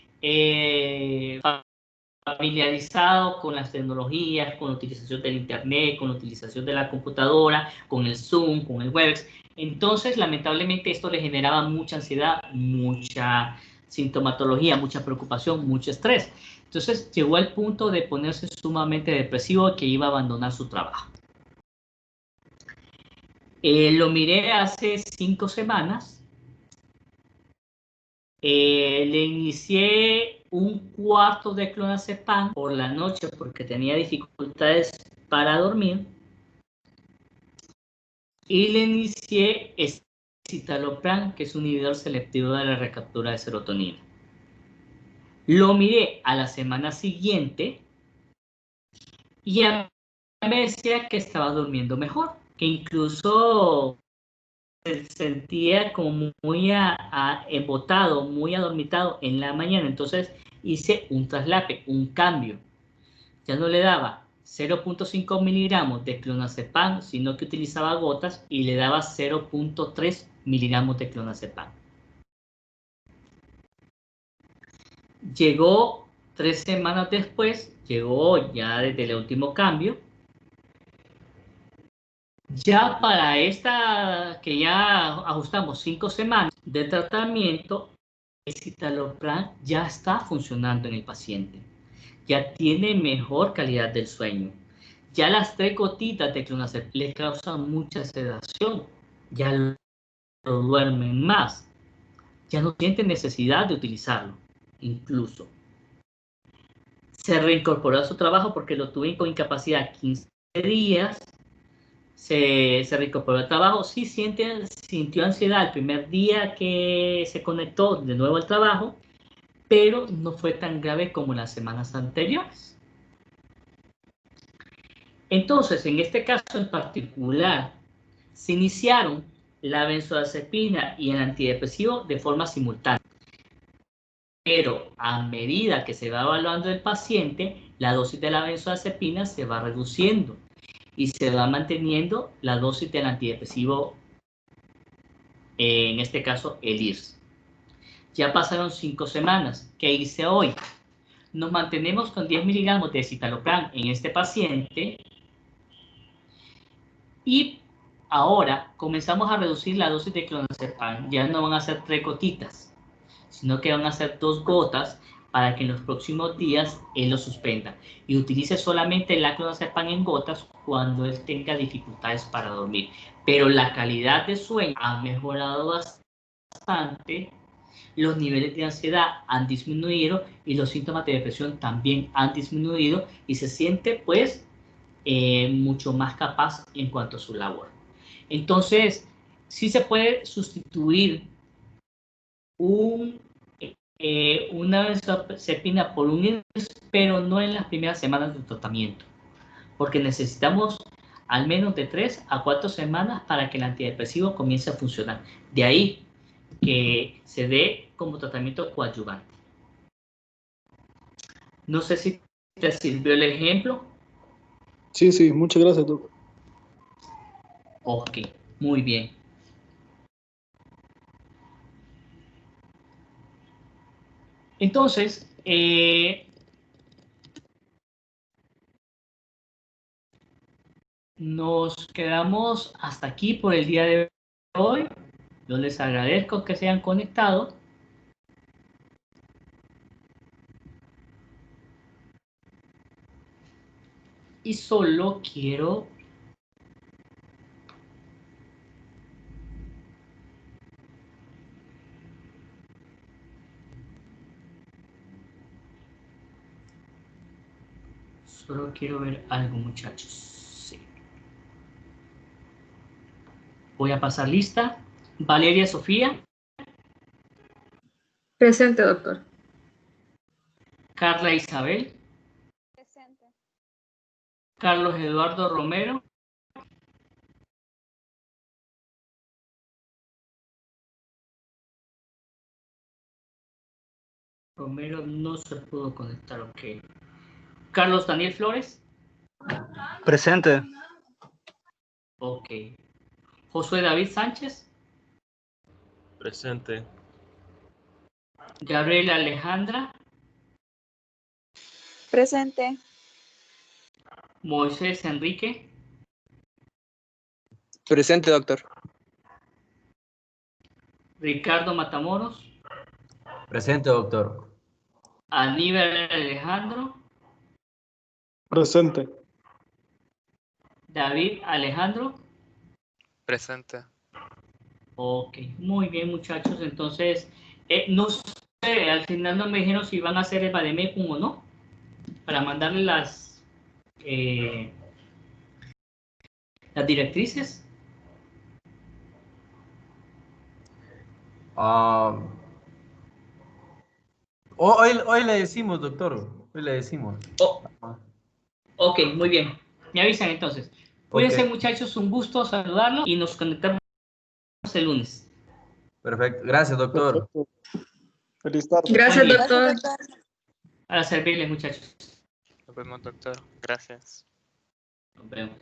Speaker 1: familiarizado con las tecnologías, con la utilización del internet, con la utilización de la computadora, con el Zoom, con el Webex. Entonces, lamentablemente, esto le generaba mucha ansiedad, mucha sintomatología, mucha preocupación, mucho estrés. Entonces, llegó al punto de ponerse sumamente depresivo que iba a abandonar su trabajo. Lo miré hace 5 semanas. Le inicié un cuarto de clonazepam por la noche porque tenía dificultades para dormir. Y le inicié escitalopram, que es un inhibidor selectivo de la recaptura de serotonina. Lo miré a la semana siguiente y ya me decía que estaba durmiendo mejor, que incluso se sentía como muy embotado, muy adormitado en la mañana. Entonces hice un traslape, un cambio. Ya no le daba 0.5 miligramos de clonazepam, sino que utilizaba gotas y le daba 0.3 miligramos de clonazepam. Llegó 3 semanas después, llegó ya desde el último cambio, Ya para esta, que ya ajustamos 5 semanas de tratamiento, el citalopram ya está funcionando en el paciente. Ya tiene mejor calidad del sueño. Ya las 3 gotitas de clonazepam le causan mucha sedación. Ya lo duermen más. Ya no sienten necesidad de utilizarlo. Incluso se reincorporó a su trabajo porque lo tuve con incapacidad 15 días. Se reincorporó al trabajo. Sí sintió ansiedad el primer día que se conectó de nuevo al trabajo, pero no fue tan grave como las semanas anteriores. Entonces, en este caso en particular, se iniciaron la benzodiazepina y el antidepresivo de forma simultánea. Pero a medida que se va evaluando el paciente, la dosis de la benzodiazepina se va reduciendo y se va manteniendo la dosis del antidepresivo, en este caso el IRS. Ya pasaron 5 semanas. ¿Qué hice hoy? Nos mantenemos con 10 miligramos de citalopram en este paciente y ahora comenzamos a reducir la dosis de clonazepam. Ya no van a ser 3 gotitas, sino que van a ser 2 gotas para que en los próximos días él lo suspenda y utilice solamente la clonazepam en gotas cuando él tenga dificultades para dormir. Pero la calidad de sueño ha mejorado bastante, los niveles de ansiedad han disminuido y los síntomas de depresión también han disminuido y se siente pues mucho más capaz en cuanto a su labor. Entonces, sí se puede sustituir una benzodiazepina por un IRS, pero no en las primeras semanas de tratamiento, porque necesitamos al menos de 3 a 4 semanas para que el antidepresivo comience a funcionar. De ahí que se dé como tratamiento coadyuvante. No sé si te sirvió el ejemplo.
Speaker 5: Sí, sí, muchas gracias, doctor.
Speaker 1: Ok, muy bien. Entonces, nos quedamos hasta aquí por el día de hoy. Yo les agradezco que se hayan conectado. Y solo quiero ver algo, muchachos. Sí. Voy a pasar lista. Valeria Sofía.
Speaker 8: Presente, doctor.
Speaker 1: Carla Isabel.
Speaker 2: Presente.
Speaker 1: Carlos Eduardo Romero. Romero no se pudo conectar, ok. Carlos Daniel Flores.
Speaker 9: Presente.
Speaker 1: Ok. Josué David Sánchez.
Speaker 7: Presente.
Speaker 1: Gabriela Alejandra.
Speaker 2: Presente.
Speaker 1: Moisés Enrique.
Speaker 6: Presente, doctor.
Speaker 1: Ricardo Matamoros.
Speaker 3: Presente, doctor.
Speaker 1: Aníbal Alejandro.
Speaker 5: Presente.
Speaker 1: David Alejandro.
Speaker 4: Presente.
Speaker 1: Ok, muy bien, muchachos. Entonces, no sé, al final no me dijeron si van a hacer el vademecum o no, para mandarle las directrices.
Speaker 3: Hoy le decimos, doctor. Hoy le decimos.
Speaker 1: Oh, ok, muy bien. Me avisan entonces. Cuídense,
Speaker 3: Ok.
Speaker 1: muchachos, un gusto saludarlos y nos conectamos el lunes.
Speaker 3: Perfecto. Gracias, doctor.
Speaker 5: Perfecto. Feliz tarde.
Speaker 8: Gracias,
Speaker 1: Buen día.
Speaker 8: doctor.
Speaker 1: Para servirles, muchachos.
Speaker 4: Nos vemos, doctor. Gracias.
Speaker 1: Nos vemos.